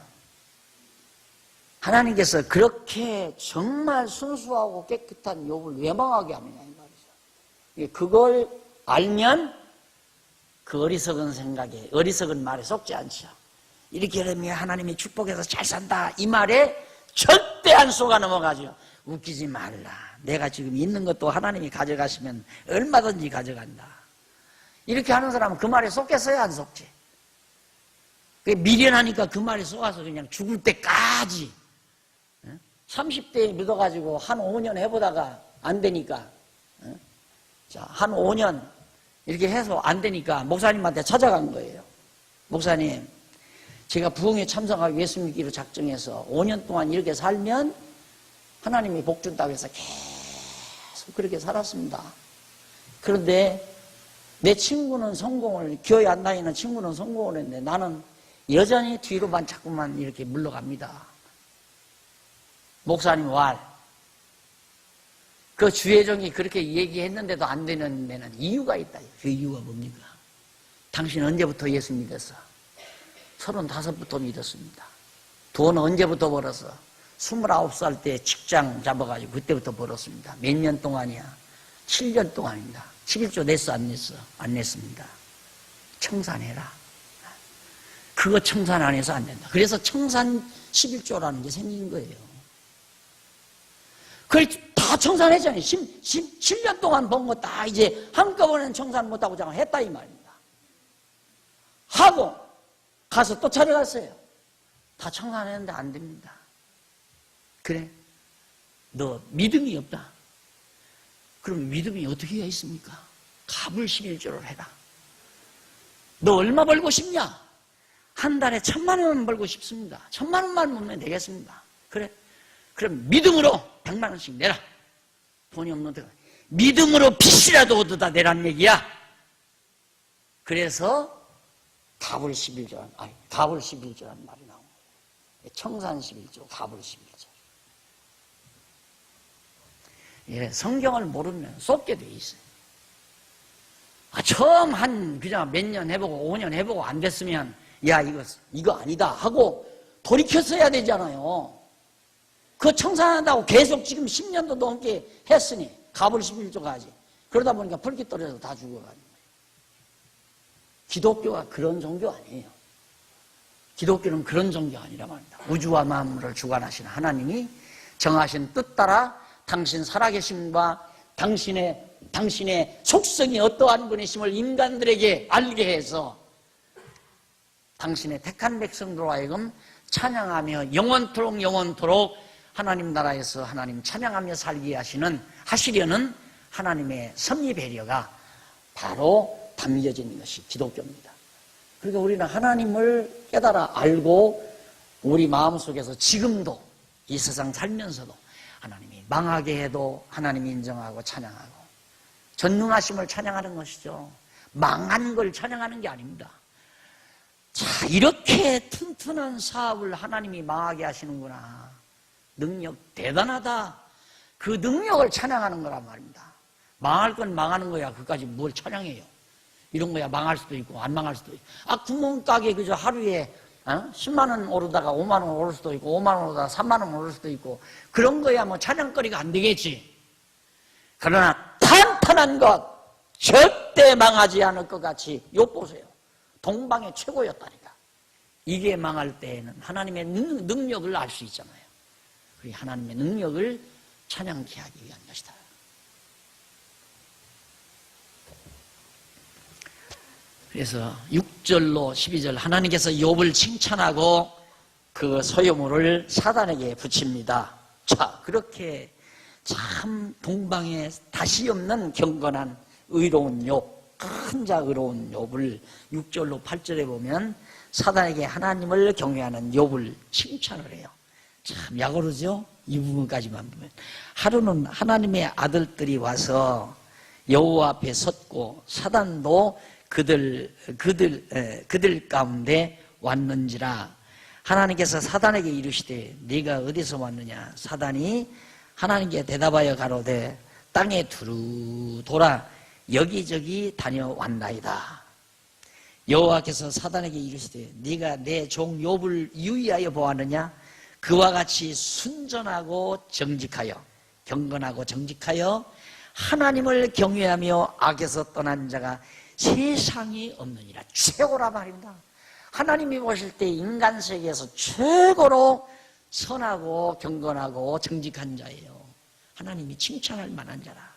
그렇게 정말 순수하고 깨끗한 욥을 왜 망하게 하느냐 이 말이죠. 그걸 알면 그 어리석은 생각에 어리석은 말에 속지 않죠. 이렇게 하면 하나님이 축복해서 잘 산다 이 말에 절대 안 속아 넘어가죠. 웃기지 말라. 내가 지금 있는 것도 하나님이 가져가시면 얼마든지 가져간다. 이렇게 하는 사람은 그 말에 속겠어요? 안 속지? 미련하니까 그 말에 속아서 그냥 죽을 때까지 30대에 믿어가지고 한 5년 해보다가 안 되니까 한 5년 이렇게 해서 안 되니까 목사님한테 찾아간 거예요. 목사님, 제가 부흥에 참석하기 예수 믿기로 작정해서 5년 동안 이렇게 살면 하나님이 복 준다고 해서 계속 그렇게 살았습니다. 그런데 내 친구는 성공을, 교회 안 다니는 친구는 성공을 했는데 나는 여전히 뒤로만 자꾸만 이렇게 물러갑니다. 목사님 왈. 그 주회종이 그렇게 얘기했는데도 안 되는 데는 이유가 있다. 그 이유가 뭡니까? 당신 언제부터 예수 믿었어? 35부터 믿었습니다. 돈 언제부터 벌었어? 29살 때 직장 잡아가지고 그때부터 벌었습니다. 몇 년 동안이야? 7년 동안입니다. 11조 냈어 안 냈어? 안 냈습니다. 청산해라. 그거 청산 안 해서 안 된다. 그래서 청산 11조라는 게 생긴 거예요. 그걸 다 청산했잖아요. 7년 동안 번 거 다 이제 한꺼번에는 청산 못하고 잠깐 했다 이 말입니다. 하고 가서 또 찾아갔어요. 다 청산했는데 안 됩니다. 그래? 너 믿음이 없다. 그럼 믿음이 어떻게 해야 있습니까? 갑을 11조를 해라. 너 얼마 벌고 싶냐? 한 달에 1,000,000원 벌고 싶습니다. 1,000,000원만 벌면 되겠습니다. 그래? 그럼 믿음으로 100만원씩 내라. 돈이 없는데 믿음으로 빚이라도 얻어다 내란 얘기야. 그래서 갑을 11조란 말이 나온 거예요. 청산 11조, 갑을 11조. 예, 성경을 모르면 쏟게 돼 있어요. 처음 그냥 몇 년 해보고 5년 해보고 안 됐으면 야 이거 아니다 하고 돌이켰어야 되잖아요. 그 청산한다고 계속 지금 10년도 넘게 했으니 갑을 11조가 하지. 그러다 보니까 불기 떨어져서 다 죽어가는 거예요. 기독교가 그런 종교 아니에요. 기독교는 그런 종교 아니라 말입니다. 우주와 만물을 주관하신 하나님이 정하신 뜻 따라 당신 살아계심과 당신의 속성이 어떠한 분이심을 인간들에게 알게 해서 당신의 택한 백성들로 하여금 찬양하며 영원토록 하나님 나라에서 하나님 찬양하며 살게 하시려는 하나님의 섭리 배려가 바로 담겨져 있는 것이 기독교입니다. 그러니까 우리는 하나님을 깨달아 알고 우리 마음속에서 지금도 이 세상 살면서도 하나님이 망하게 해도 하나님이 인정하고 찬양하고 전능하심을 찬양하는 것이죠. 망한 걸 찬양하는 게 아닙니다. 자, 이렇게 튼튼한 사업을 하나님이 망하게 하시는구나. 능력 대단하다. 그 능력을 찬양하는 거란 말입니다. 망할 건 망하는 거야. 그까지 뭘 찬양해요. 이런 거야 망할 수도 있고 안 망할 수도 있고. 구멍가게 그저 하루에 10만 원 오르다가 5만 원 오를 수도 있고 5만 원 오르다가 3만 원 오를 수도 있고 그런 거야 뭐 찬양거리가 안 되겠지. 그러나 탄탄한 것 절대 망하지 않을 것 같이 욕보세요. 동방의 최고였다니까. 이게 망할 때에는 하나님의 능력을 알 수 있잖아요. 그 하나님의 능력을 찬양케 하기 위한 것이다. 그래서 6절로 12절 하나님께서 욥을 칭찬하고 그 소유물을 사단에게 붙입니다. 자, 그렇게 참 동방에 다시 없는 경건한 의로운 욥, 큰 자 의로운 욥을 6절로 8절에 보면 사단에게 하나님을 경외하는 욥을 칭찬을 해요. 참 야고르죠? 이 부분까지만 보면 하루는 하나님의 아들들이 와서 여호와 앞에 섰고 사단도 그들 가운데 왔는지라. 하나님께서 사단에게 이르시되 네가 어디서 왔느냐. 사단이 하나님께 대답하여 가로되 땅에 두루 돌아 여기저기 다녀왔나이다. 여호와께서 사단에게 이르시되 네가 내 종 욥을 유의하여 보았느냐. 그와 같이 순전하고 정직하여 경건하고 정직하여 하나님을 경외하며 악에서 떠난 자가 세상이 없느니라. 최고라 말입니다. 하나님이 보실 때 인간 세계에서 최고로 선하고 경건하고 정직한 자예요. 하나님이 칭찬할 만한 자라.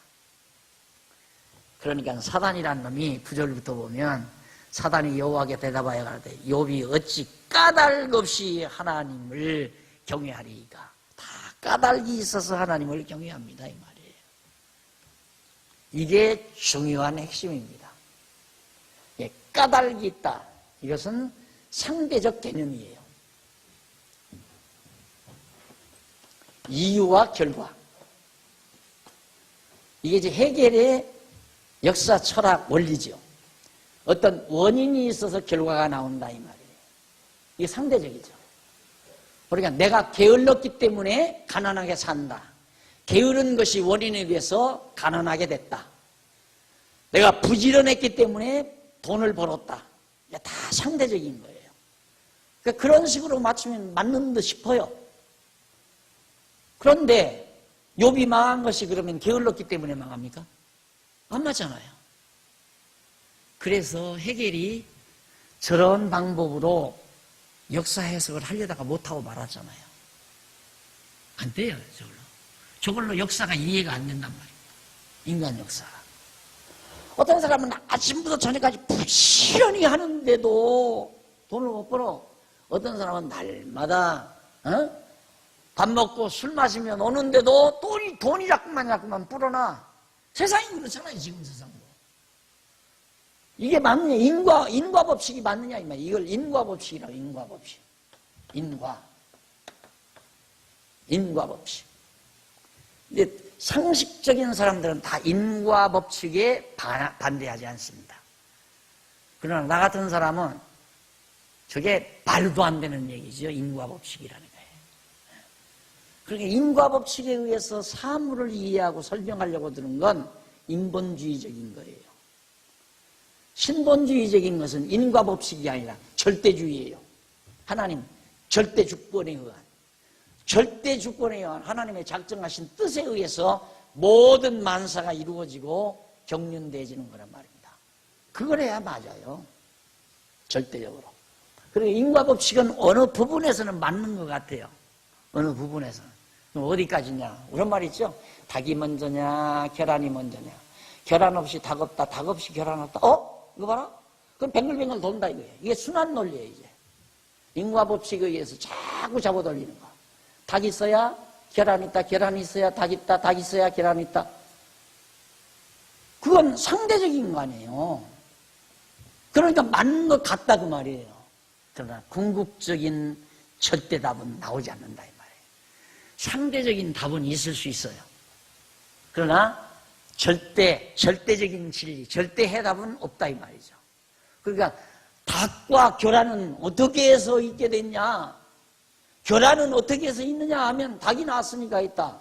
그러니까 사단이란 놈이 9절부터 보면 사단이 여호와께 대답하여 가로되 욥이 어찌 까닭 없이 하나님을 경외하리이까. 다 까닭이 있어서 하나님을 경외합니다 이 말이에요. 이게 중요한 핵심입니다. 까닭이 있다. 이것은 상대적 개념이에요. 이유와 결과. 이게 이제 해겔의 역사 철학 원리죠. 어떤 원인이 있어서 결과가 나온다 이 말이에요. 이게 상대적이죠. 그러니까 내가 게을렀기 때문에 가난하게 산다. 게으른 것이 원인에 비해서 가난하게 됐다. 내가 부지런했기 때문에 돈을 벌었다. 다 상대적인 거예요. 그러니까 그런 식으로 맞추면 맞는 듯 싶어요. 그런데 욥이 망한 것이 그러면 게을렀기 때문에 망합니까? 안 맞잖아요. 그래서 해겔이 저런 방법으로 역사 해석을 하려다가 못하고 말았잖아요. 안 돼요, 저걸로. 저걸로 역사가 이해가 안 된단 말이에요. 인간 역사가. 어떤 사람은 아침부터 저녁까지 부지런히 하는데도 돈을 못 벌어. 어떤 사람은 날마다 밥 먹고 술 마시면 오는데도 돈이 자꾸만 불어나. 세상이 그렇잖아요. 지금 세상도. 이게 맞느냐? 인과 법칙이 맞느냐? 이 말이에요. 이걸 인과 법칙이라고. 인과 법칙. 인과 법칙. 근데 상식적인 사람들은 다 인과 법칙에 반대하지 않습니다. 그러나 나 같은 사람은 저게 말도 안 되는 얘기죠. 인과 법칙이라는 거예요. 그러니까 인과 법칙에 의해서 사물을 이해하고 설명하려고 드는 건 인본주의적인 거예요. 신본주의적인 것은 인과 법칙이 아니라 절대주의예요. 하나님 절대 주권에 의한 하나님의 작정하신 뜻에 의해서 모든 만사가 이루어지고 경륜되어지는 거란 말입니다. 그걸 해야 맞아요. 절대적으로. 그리고 인과법칙은 어느 부분에서는 맞는 것 같아요. 어느 부분에서는. 어디까지냐? 그런 말 있죠? 닭이 먼저냐 계란이 먼저냐. 계란 없이 닭 없다. 닭 없이 계란 없다. 이거 봐라. 그럼 뱅글뱅글 돈다 이거예요. 이게 순환 논리예요. 이제 인과법칙에 의해서 자꾸 잡아돌리는 거. 닭 있어야 계란 있다. 계란 있어야 닭 있다. 닭 있어야 계란 있다. 그건 상대적인 거 아니에요. 그러니까 맞는 것 같다 그 말이에요. 그러나 궁극적인 절대 답은 나오지 않는다 이 말이에요. 상대적인 답은 있을 수 있어요. 그러나 절대적인 진리, 절대 해답은 없다 이 말이죠. 그러니까 닭과 계란은 어떻게 해서 있게 됐냐? 계란은 어떻게 해서 있느냐 하면 닭이 나왔으니까 있다.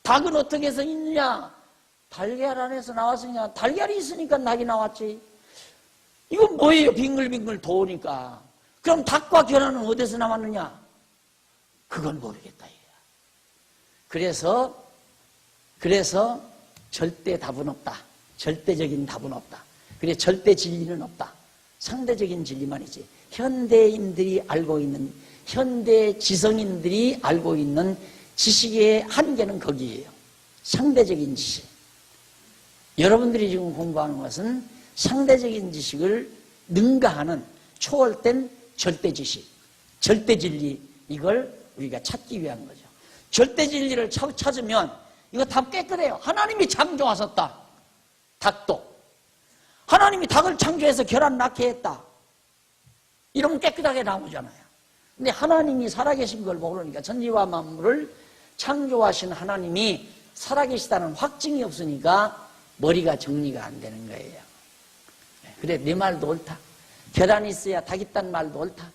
닭은 어떻게 해서 있느냐? 달걀 안에서 나왔으니까 달걀이 있으니까 닭이 나왔지. 이건 뭐예요? 빙글빙글 도우니까. 그럼 닭과 계란은 어디서 나왔느냐? 그건 모르겠다. 그래서 절대 답은 없다. 절대적인 답은 없다. 그래 절대 진리는 없다. 상대적인 진리만 있지. 현대인들이 알고 있는, 현대 지성인들이 알고 있는 지식의 한계는 거기에요. 상대적인 지식. 여러분들이 지금 공부하는 것은 상대적인 지식을 능가하는 초월된 절대 지식, 절대 진리, 이걸 우리가 찾기 위한 거죠. 절대 진리를 찾으면 이거 답 깨끗해요. 하나님이 창조하셨다. 닭도. 하나님이 닭을 창조해서 계란 낳게 했다. 이러면 깨끗하게 나오잖아요. 근데 하나님이 살아계신 걸 모르니까 천지와 만물을 창조하신 하나님이 살아계시다는 확증이 없으니까 머리가 정리가 안 되는 거예요. 그래, 네 말도 옳다. 계란이 있어야 닭 있단 말도 옳다.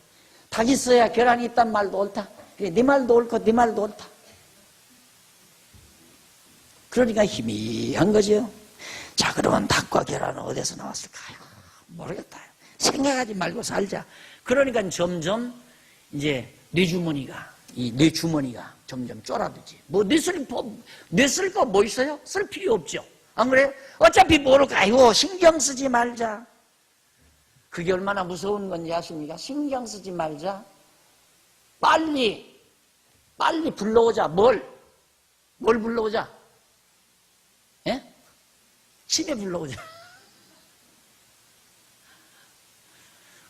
닭 있어야 계란이 있단 말도 옳다. 그래, 네 말도 옳고 네 말도 옳다. 그러니까 희미한 거죠. 자, 그러면 닭과 계란은 어디서 나왔을까? 모르겠다. 생각하지 말고 살자. 그러니까 점점 이제 뇌주머니가 점점 쫄아들지. 뭐 뇌쓸 거 뭐 있어요? 쓸 필요 없죠. 안 그래요? 어차피 모를까? 아이고 신경 쓰지 말자. 그게 얼마나 무서운 건지 아십니까? 신경 쓰지 말자. 빨리 불러오자. 뭘 불러오자? 예? 집에 불러오자.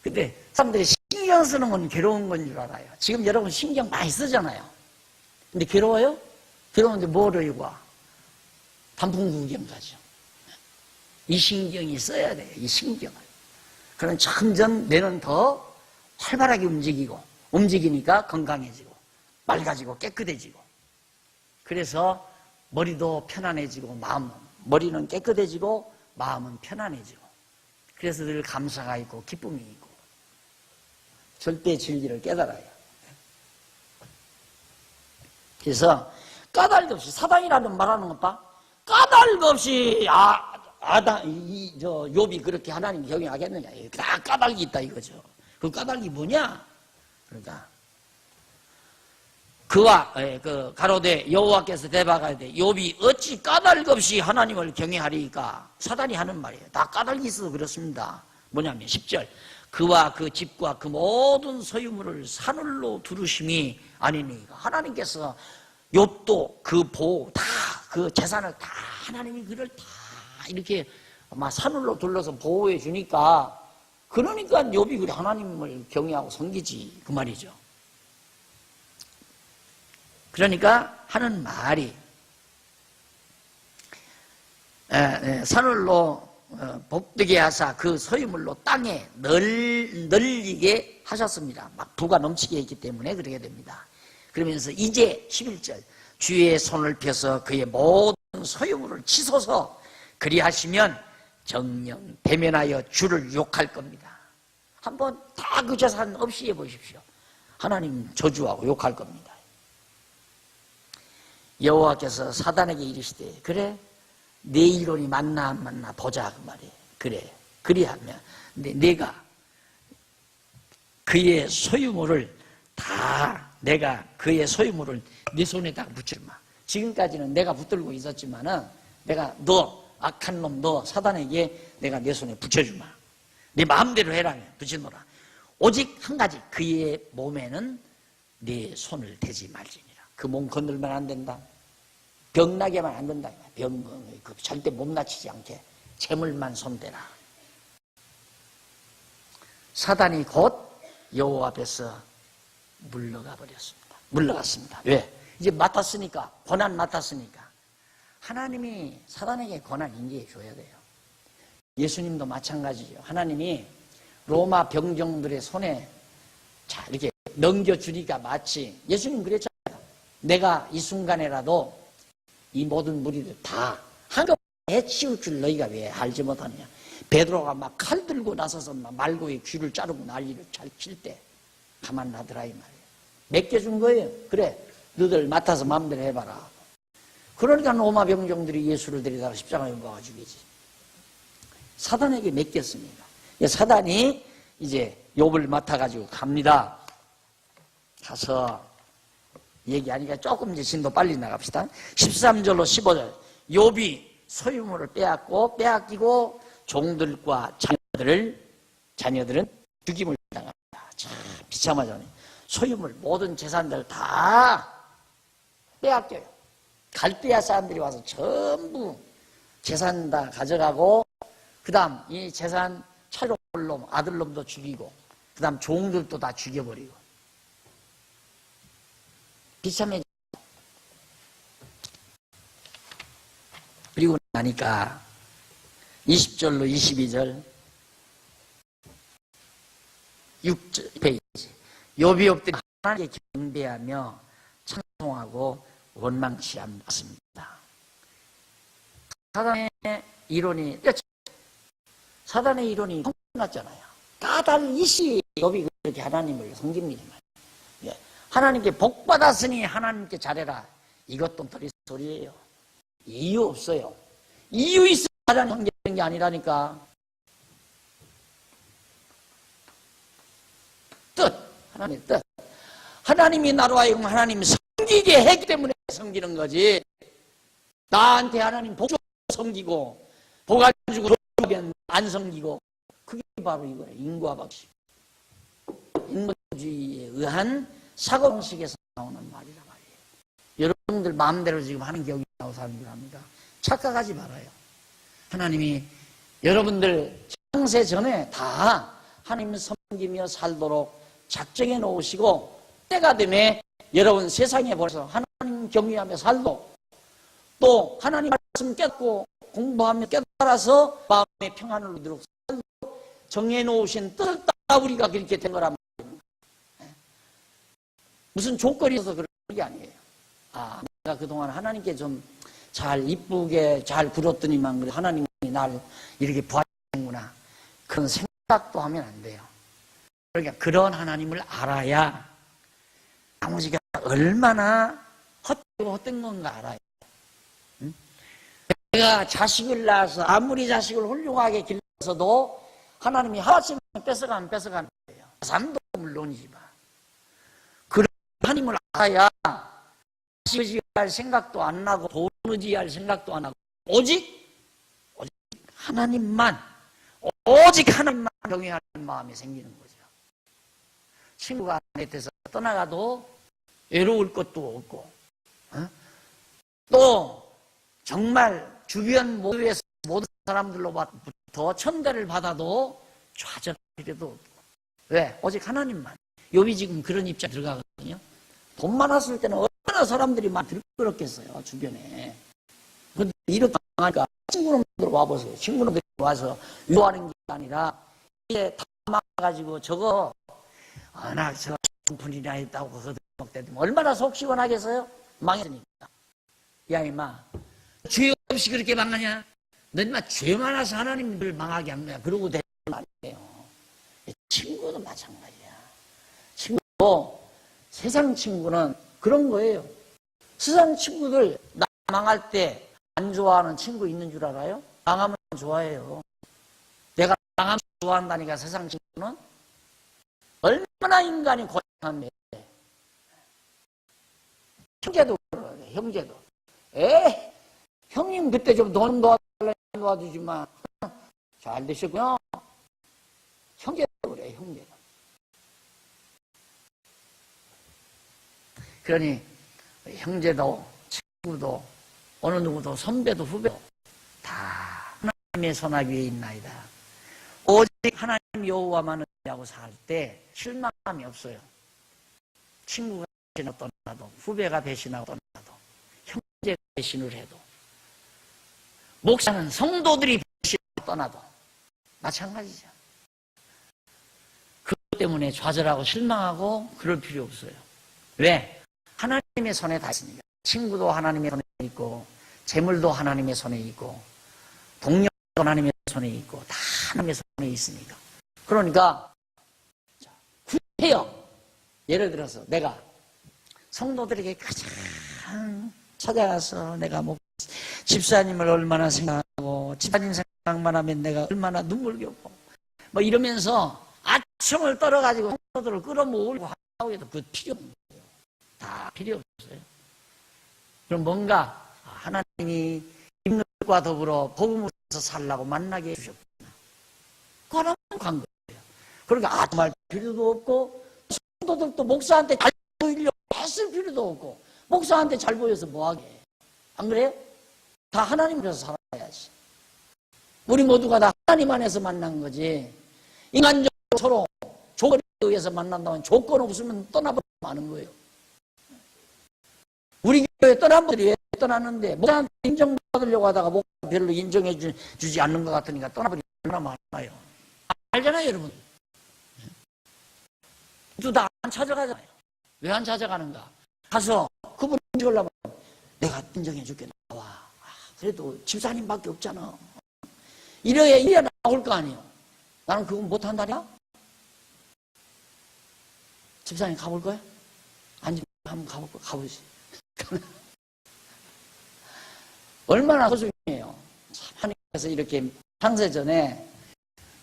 근데 사람들이 신경 쓰는 건 괴로운 건 줄 알아요. 지금 여러분 신경 많이 쓰잖아요. 근데 괴로워요? 괴로운데 뭐를 이고 와? 단풍 구경 가죠. 이 신경이 써야 돼요. 이 신경을. 그럼 점점 뇌는 더 활발하게 움직이니까 건강해지고 맑아지고 깨끗해지고. 그래서 머리도 편안해지고 머리는 깨끗해지고 마음은 편안해지고. 그래서 늘 감사가 있고 기쁨이 있고 절대 진리를 깨달아요. 그래서 까닭 없이 사단이라는 말하는 것 봐. 까닭 없이 욥이 그렇게 하나님 경외하겠느냐. 다 까닭이 있다 이거죠. 그 까닭이 뭐냐? 그러니까 가로되 여호와께서 대박하되 욥이 어찌 까닭 없이 하나님을 경외하리까? 사단이 하는 말이에요. 다 까닭이 있어서 그렇습니다. 뭐냐면 10절 그와 그 집과 그 모든 소유물을 사늘로 두르심이 아니니까. 하나님께서 욥도 그 재산을 다 하나님이 그를 다 이렇게 아마 사늘로 둘러서 보호해 주니까, 그러니까 욥이 그래 하나님을 경외하고 섬기지 그 말이죠. 그러니까 하는 말이 산울로 복되게 하사 그 소유물로 땅에 널리게 하셨습니다. 막 부가 넘치게 했기 때문에 그렇게 됩니다. 그러면서 이제 11절 주의 손을 펴서 그의 모든 소유물을 치소서 그리하시면 정령 대면하여 주를 욕할 겁니다. 한번 다 그 재산 없이 해보십시오. 하나님 저주하고 욕할 겁니다. 여호와께서 사단에게 이르시되 그래 내 이론이 맞나 안 맞나 보자 그 말이에요. 그래 그리하면 근데 내가 그의 소유물을 다 내가 그의 소유물을 네 손에다가 붙여주마. 지금까지는 내가 붙들고 있었지만은 내가 너 악한 놈 너 사단에게 내가 내 손에 붙여주마. 네 마음대로 해라. 붙여놓으라. 오직 한 가지 그의 몸에는 네 손을 대지 말지니라. 그 몸 건들면 안 된다. 병나게만 안 된다. 절대 몸 다치지 않게 재물만 손대라. 사단이 곧 여호와 앞에서 물러가 버렸습니다. 물러갔습니다. 왜? 이제 맡았으니까 권한 맡았으니까 하나님이 사단에게 권한 인지해 줘야 돼요. 예수님도 마찬가지죠. 하나님이 로마 병정들의 손에 자 이렇게 넘겨주니까 마치 예수님 그랬잖아요. 내가 이 순간에라도 이 모든 무리들 다 한꺼번에 치울 줄 너희가 왜 알지 못하느냐. 베드로가 막 칼 들고 나서서 막 말고의 귀를 자르고 난리를 잘 칠 때 가만 놔두라 이 말이에요. 맡겨준 거예요. 그래 너희들 맡아서 마음대로 해봐라. 그러니까 로마 병정들이 예수를 데려다가 십자가에 못 박아 죽이지. 사단에게 맡겼습니다. 사단이 이제 욥을 맡아가지고 갑니다. 가서 얘기하니까 조금 이제 진도 빨리 나갑시다. 13절로 15절 욥이 소유물을 빼앗기고 종들과 자녀들은 죽임을 당합니다. 참 비참하잖아요. 소유물 모든 재산들 다 빼앗겨요. 갈대아 사람들이 와서 전부 재산 다 가져가고 그 다음 이 재산 차로 올 놈 아들놈도 죽이고 그 다음 종들도 다 죽여버리고 비참해. 그리고 나니까 20절로 22절 6절 페이지 욥이 욥들이 하나님께 경배하며 찬송하고 원망치 않습니다. 사단의 이론이 통났잖아요. 까닭이시 욥이 그렇게 하나님을 섬깁니다. 하나님께 복 받았으니 하나님께 잘해라. 이것도 덜이 소리예요. 이유 없어요. 이유 있어 하나님 섬기는 게 아니라니까. 뜻 하나님의 뜻. 하나님이 나로 하여금 하나님 섬기게 했기 때문에 섬기는 거지. 나한테 하나님 복 주고 섬기고 복 안 주고 그러면 안 섬기고 그게 바로 이거예요. 인과 박식. 인본주의에 의한 사고방식에서 나오는 말이란 말이에요. 여러분들 마음대로 지금 하는 격이 나오고 사는 줄 압니다. 착각하지 말아요. 하나님이 여러분들 창세 전에 다 하나님 섬기며 살도록 작정해 놓으시고 때가 되면 여러분 세상에 보내서 하나님 경외하며 살도 또 하나님 말씀 깨닫고 공부하며 깨달아서 마음의 평안을 이루도록 살도 정해 놓으신 뜻을 따라 우리가 그렇게 된 거란 말입니다. 무슨 조건이 있어서 그런 게 아니에요. 아, 내가 그동안 하나님께 좀 잘 이쁘게 잘 굴었더니만 하나님이 날 이렇게 부하시는구나. 그런 생각도 하면 안 돼요. 그러니까 그런 하나님을 알아야 나머지가 얼마나 헛되고 헛된 건가 알아요. 응? 내가 자식을 낳아서 아무리 자식을 훌륭하게 길러서도 하나님이 하나씩만 뺏어가면 뺏어가는 거예요. 삶도 물론이지만 그런 하나님을 알아야 자식 의지할 생각도 안 나고 돈 의지할 생각도 안 하고 오직 하나님만 오직 하나님만 경외하는 마음이 생기는 거죠. 친구가 내 곁에서 떠나가도 외로울 것도 없고 또 정말 주변 모두에서 모든 사람들로부터 천대를 받아도 좌절할 필요도 없고 왜? 오직 하나님만. 욥이 지금 그런 입장에 들어가거든요. 돈 많았을 때는 얼마나 사람들이 막 들끓었겠어요. 주변에 근데 이렇게 하니까 친구놈들 와보세요. 친구놈들이 와서 유도하는 게 아니라 이제 다 막아가지고 저거 워낙 저 분이나 했다고 거들먹대도 얼마나 속 시원하겠어요? 망했으니까. 야 임마 죄 없이 그렇게 망하냐? 너 임마 죄 많아서 하나님을 망하게 한 거야. 그러고 되는 말이에요. 친구도 마찬가지야. 친구도 세상 친구는 그런 거예요. 세상 친구들 나 망할 때 안 좋아하는 친구 있는 줄 알아요? 망하면 좋아해요. 내가 망하면 좋아한다니까. 세상 친구는 얼마나 인간이 고약한데. 형제도 그러네. 형제도 형님 그때 좀 돈 도와주지만 잘 되셨구나. 형제도 그래. 형제도. 그러니 형제도 친구도 어느 누구도 선배도 후배도 다 하나님의 손아 위에 있나이다. 오직 하나님 여호와만을 하고 살 때 실망함이 없어요. 친구가 배신하고 떠나도 후배가 배신하고 떠나도 형제가 배신을 해도 목사는 성도들이 배신하고 떠나도 마찬가지죠. 그것 때문에 좌절하고 실망하고 그럴 필요 없어요. 왜? 하나님의 손에 다 있으니까. 친구도 하나님의 손에 있고 재물도 하나님의 손에 있고 동료도 하나님의 손에 있고 다 하나님의 손에 있으니까. 그러니까 구해요. 예를 들어서 내가 성도들에게 가장 찾아가서 내가 뭐 집사님을 얼마나 생각하고 집사님 생각만 하면 내가 얼마나 눈물겹고 뭐 이러면서 아첨을 떨어가지고 성도들을 끌어모으고 하고 해도 그 필요 없는 거예요. 다 필요 없어요. 그럼 뭔가 하나님이 인물과 더불어 복음으로 살라고 만나게 해주셨구나. 그거는 간 거예요. 그러니까 정말 필요도 없고 성도들도 목사한테 잘 보이려고 했을 필요도 없고 목사한테 잘 보여서 뭐하게. 안 그래요? 다 하나님 앞에서 살아야지. 우리 모두가 다 하나님 안에서 만난 거지. 인간적으로 서로 조건에 의해서 만난다면 조건 없으면 떠나버리면 많은 거예요. 우리 교회 떠난 분들이 왜 떠났는데 목사한테 인정받으려고 하다가 목사 별로 인정해 주지 않는 것 같으니까 떠나버리면 얼마나 많아요. 알잖아요 여러분. 또 다 안 찾아가잖아요. 왜 안 찾아가는가? 가서 그분 인정하려면 내가 인정해 줄게 나와. 그래도 집사님밖에 없잖아. 이래야 나올 거 아니에요. 나는 그거 못한다냐? 집사님 가볼 거야? 아니 한번 가볼 거야. 가보지. 얼마나 소중해요. 하나님께서 이렇게 창세전에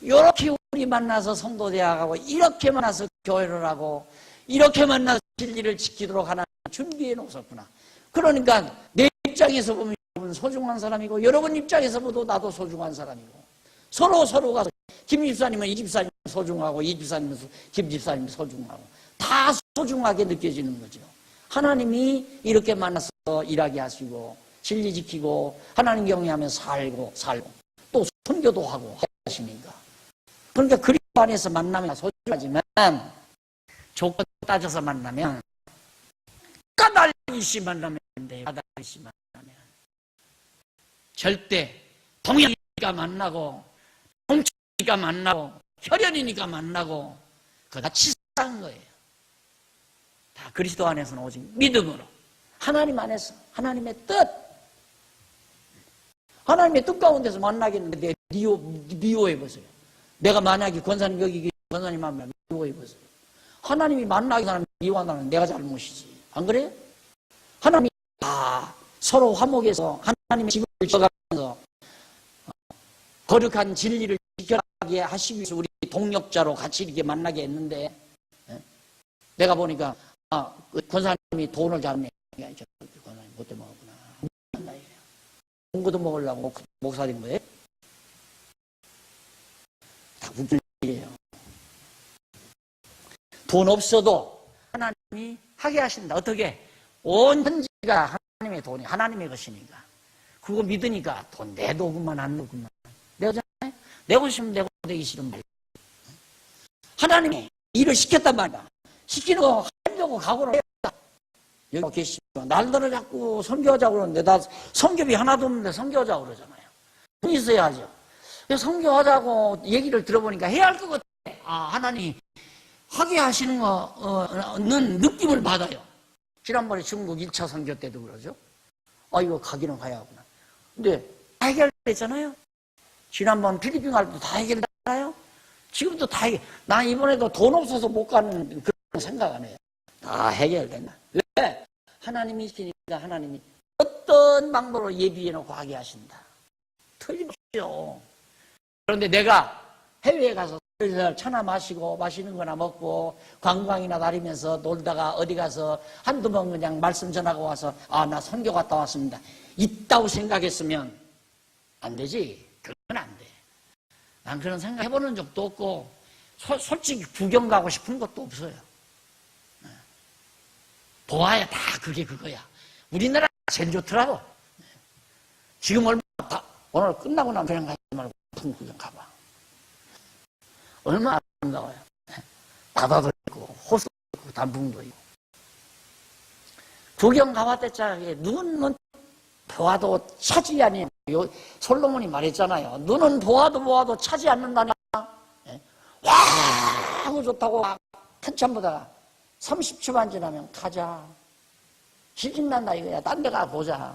이렇게 우리 만나서 성도 대학하고 이렇게 만나서 교회를 하고 이렇게 만나서 진리를 지키도록 하나님 준비해 놓으셨구나. 그러니까 내 입장에서 보면 여러분 소중한 사람이고 여러분 입장에서 보도 나도 소중한 사람이고 서로가 김 집사님은 이 집사님 소중하고 이 집사님은 김 집사님 소중하고 다 소중하게 느껴지는 거죠. 하나님이 이렇게 만나서 일하게 하시고 진리 지키고 하나님 경외하며 살고 또 선교도 하고 하시니까. 그러니까 그리스도 안에서 만나면 소중하지만 조건 따져서 만나면 까닭이시 만나면 안 돼요. 까닭이시 만나면 절대 동양이니까 만나고 동쪽이니까 만나고 혈연이니까 만나고 그거 다 치사한 거예요. 다 그리스도 안에서는 오직 믿음으로 하나님 안에서 하나님의 뜻 가운데서 만나겠는데 미워해보세요. 내가 만약에 권사님 여기 권사님 하면 미워해보세요. 하나님이 만나게 사람 미워한다는 내가 잘못이지. 안 그래요? 하나님이 다 서로 화목해서 하나님의 집을 지어가면서 거룩한 진리를 지켜나가게 하시기 위해서 우리 동력자로 같이 이렇게 만나게 했는데 내가 보니까 권사님이 돈을 잘 내. 권사님 못돼 먹었구나. 공부도 먹으려고 목사 된 거예요? 다 웃길 일이에요. 돈 없어도 하나님이 하게 하신다. 어떻게? 온 천지가 하나님의 돈이 하나님의 것이니까. 그거 믿으니까 돈 내도구만 안 내구만. 내잖아요? 내고 싶으면 내고 되기 싫으면 말이야. 하나님이 일을 시켰단 말이야. 시키는 거 하려고 각오를 했다. 여기 계신 날들을 자꾸 섬겨하자고 그러는데 나 성경이 하나도 없는데 섬겨하자고 그러잖아요. 돈 있어야죠. 섬겨하자고 얘기를 들어보니까 해야 할 것 같아. 아, 하나님 하게 하시는 거는 느낌을 받아요. 지난번에 중국 1차 선교 때도 그러죠. 아, 이거 가기는 가야 하구나. 근데 다 해결됐잖아요. 지난번 필리핀 갈 때도 다 해결됐잖아요. 지금도 다 나 이번에도 돈 없어서 못 가는 그런 생각 안 해요. 다 해결된다. 왜? 하나님이시니까 하나님이 어떤 방법으로 예비해 놓고 하게 하신다. 틀림없죠. 그런데 내가 해외에 가서 차나 마시고 맛있는 거나 먹고 관광이나 다니면서 놀다가 어디 가서 한두 번 그냥 말씀 전하고 와서 아, 나 선교 갔다 왔습니다. 있다고 생각했으면 안 되지. 그건 안 돼. 난 그런 생각 해보는 적도 없고 솔직히 구경 가고 싶은 것도 없어요. 보아야 다 그게 그거야. 우리나라가 제일 좋더라고. 지금 얼마나 오늘 끝나고 나면 그냥 가지 말고 구경 가봐. 얼마나 아름다워요. 바다도 있고 호수도 있고 단풍도 있고. 구경 가봤댔잖아. 눈은 보아도 차지 아니에요. 솔로몬이 말했잖아요. 눈은 보아도 차지 않는다냐. 와 하고 좋다고 한참 보다가 30초만 지나면 가자. 실증난다 이거야. 딴 데 가 보자.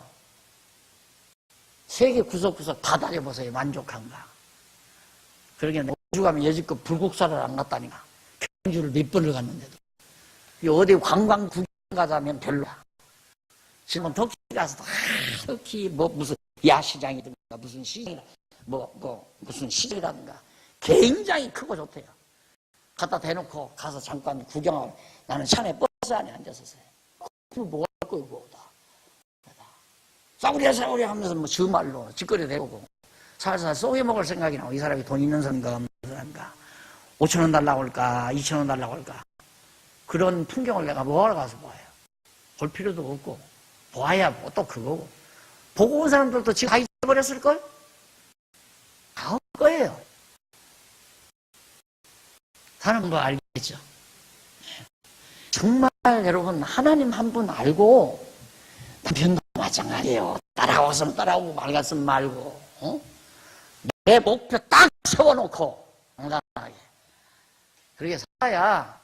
세계 구석구석 다 다녀보세요. 만족한가. 그러게 호주 가면 여지껏 불국사를 안 갔다니까. 경주를 몇 번을 갔는데도. 어디 관광 구경 가자면 별로야. 지금 터키 가서 터키 무슨 야시장이든가 무슨 시장이나 무슨 시장이라든가 굉장히 크고 좋대요. 갖다 대놓고 가서 잠깐 구경하고 나는 차내 버스 안에 앉았었어요. 그걸 뭐 할 거예요, 뭐다. 싸구려 하면서 뭐 주말로 짓거리 대고 살살 쏘게 먹을 생각이 나고 이 사람이 돈 있는 사람인가 없는 사람인가 5,000원 달라고 할까 2,000원 달라고 할까 그런 풍경을 내가 뭐하러 가서 봐요. 볼 필요도 없고 보아야 뭐 또 그거고 보고 온 사람들도 지금 다 잊어버렸을걸? 다 올 거예요. 사는 거 알겠죠? 정말 여러분 하나님 한 분 알고 남편도 마찬가지예요. 따라오면 따라오고 말갔으면 말고 내 목표 딱 세워놓고 당당하게 그렇게 살아야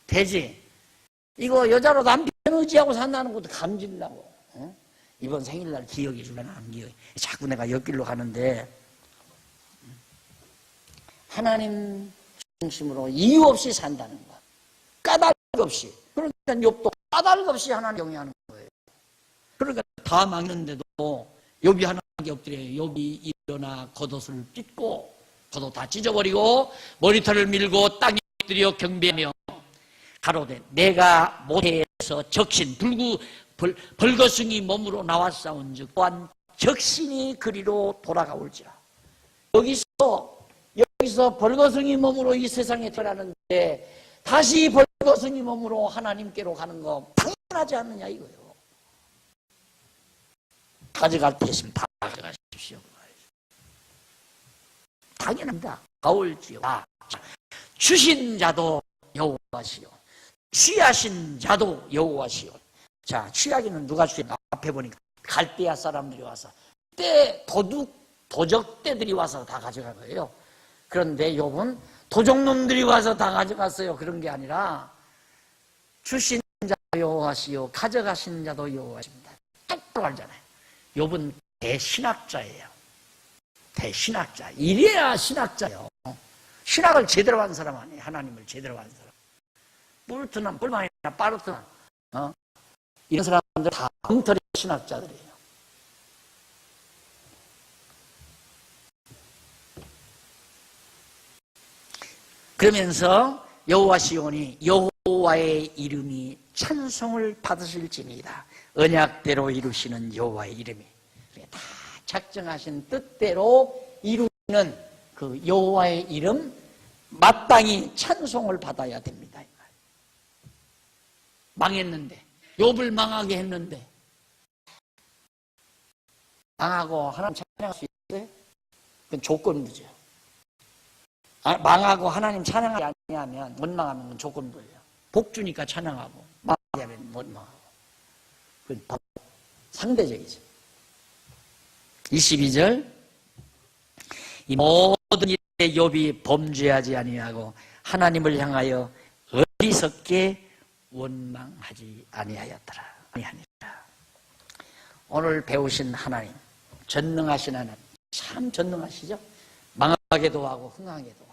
되지. 이거 여자로 남편 의지하고 산다는 것도 감질나고 이번 생일날 기억해 주려나 안 기억해. 자꾸 내가 옆길로 가는데 하나님 중심으로 이유 없이 산다는 것 까닭 없이. 그러니까 욥도 까닭 없이 하나님 경외하는 거예요. 그러니까 다 막는데도 욥이 하나님께 엎드려요. 욥이 일어나 겉옷을 찢고 겉옷 다 찢어버리고 머리털을 밀고 땅에 엎드려 경배하며 가로되 내가 모태에서 적신 벌거숭이 몸으로 나왔사온즉 또한 적신이 그리로 돌아가올지라. 여기서 벌거숭이 몸으로 이 세상에 태어나는데 다시 벌거숭이 몸으로 하나님께로 가는 거 당연하지 않느냐 이거예요. 가져갈 테시면 다 가져가십시오. 당연합니다. 가올지요. 주신 자도 여호와시요 취하신 자도 여호와시요. 자, 취하기는 누가 취했나? 앞에 보니까 갈대아 사람들이 와서 도적대들이 와서 다 가져간 거예요. 그런데 욥은 도적놈들이 와서 다 가져갔어요. 그런 게 아니라 주신 자 여호와시요 가져가신 자도 여호와십니다. 똑똑 알잖아요. 욥은 대신학자예요. 대신학자. 이래야 신학자예요. 신학을 제대로 한 사람 아니에요. 하나님을 제대로 한 사람. 뿔트나 뿔만이나 빠르트나 이런 사람들 다 엉터리 신학자들이에요. 그러면서 여호와 시온이 여호와의 이름이 찬송을 받으실지니이다. 언약대로 이루시는 여호와의 이름이 다 작정하신 뜻대로 이루는 그 여호와의 이름 마땅히 찬송을 받아야 됩니다. 망했는데 욥을 망하게 했는데 망하고 하나님 찬양할 수 있어요? 그건 조건부죠. 망하고 하나님 찬양하지 아니하면 못 망하면 그건 조건부예요. 복 주니까 찬양하고 망하면 못 망하고 그건 바로 상대적이죠. 22절 이 모든 일에 욥이 범죄하지 아니하고 하나님을 향하여 어리석게 원망하지 아니하였더라. 오늘 배우신 하나님, 전능하신 하나님, 참 전능하시죠? 망하게도 하고 흥하게도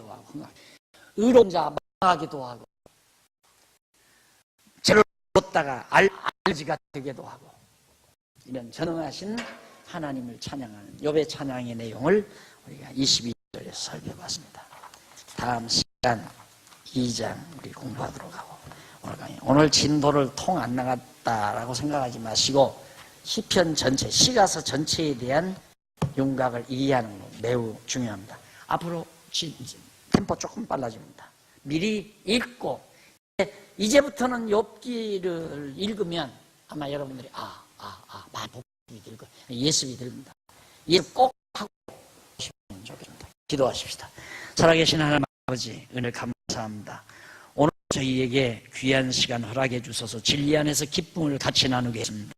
하고 의로운 자 망하기도 하고 죄를 묻다가 알지가 되게도 하고 이런 전능하신 하나님을 찬양하는 욥의 찬양의 내용을 우리가 22절에 살펴봤습니다. 다음 시간 2장 우리 공부하도록 하고 오늘 진도를 통 안 나갔다라고 생각하지 마시고 시편 전체, 시가서 전체에 대한 윤곽을 이해하는 거 매우 중요합니다. 앞으로 템포 조금 빨라집니다. 미리 읽고 이제부터는 욥기를 읽으면 아마 여러분들이 많이 복습이 들고 예습이 됩니다. 예습 꼭 하고 싶으면 좋겠습니다. 기도하십시다. 살아계신 하나님 아버지 은혜 감사합니다. 오늘 저희에게 귀한 시간 허락해 주셔서 진리 안에서 기쁨을 같이 나누겠습니다.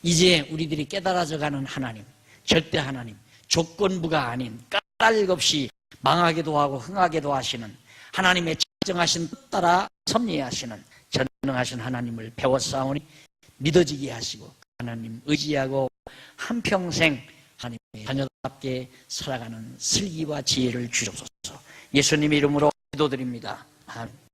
이제 우리들이 깨달아져가는 하나님, 절대 하나님, 조건부가 아닌 까닭 없이 망하게도 하고 흥하게도 하시는 하나님의 정하신 뜻 따라 섭리하시는 전능하신 하나님을 배웠사오니 믿어지게 하시고 하나님 의지하고 한평생 하나님의 자녀답게 살아가는 슬기와 지혜를 주옵소서. 예수님 이름으로 기도드립니다. 아멘.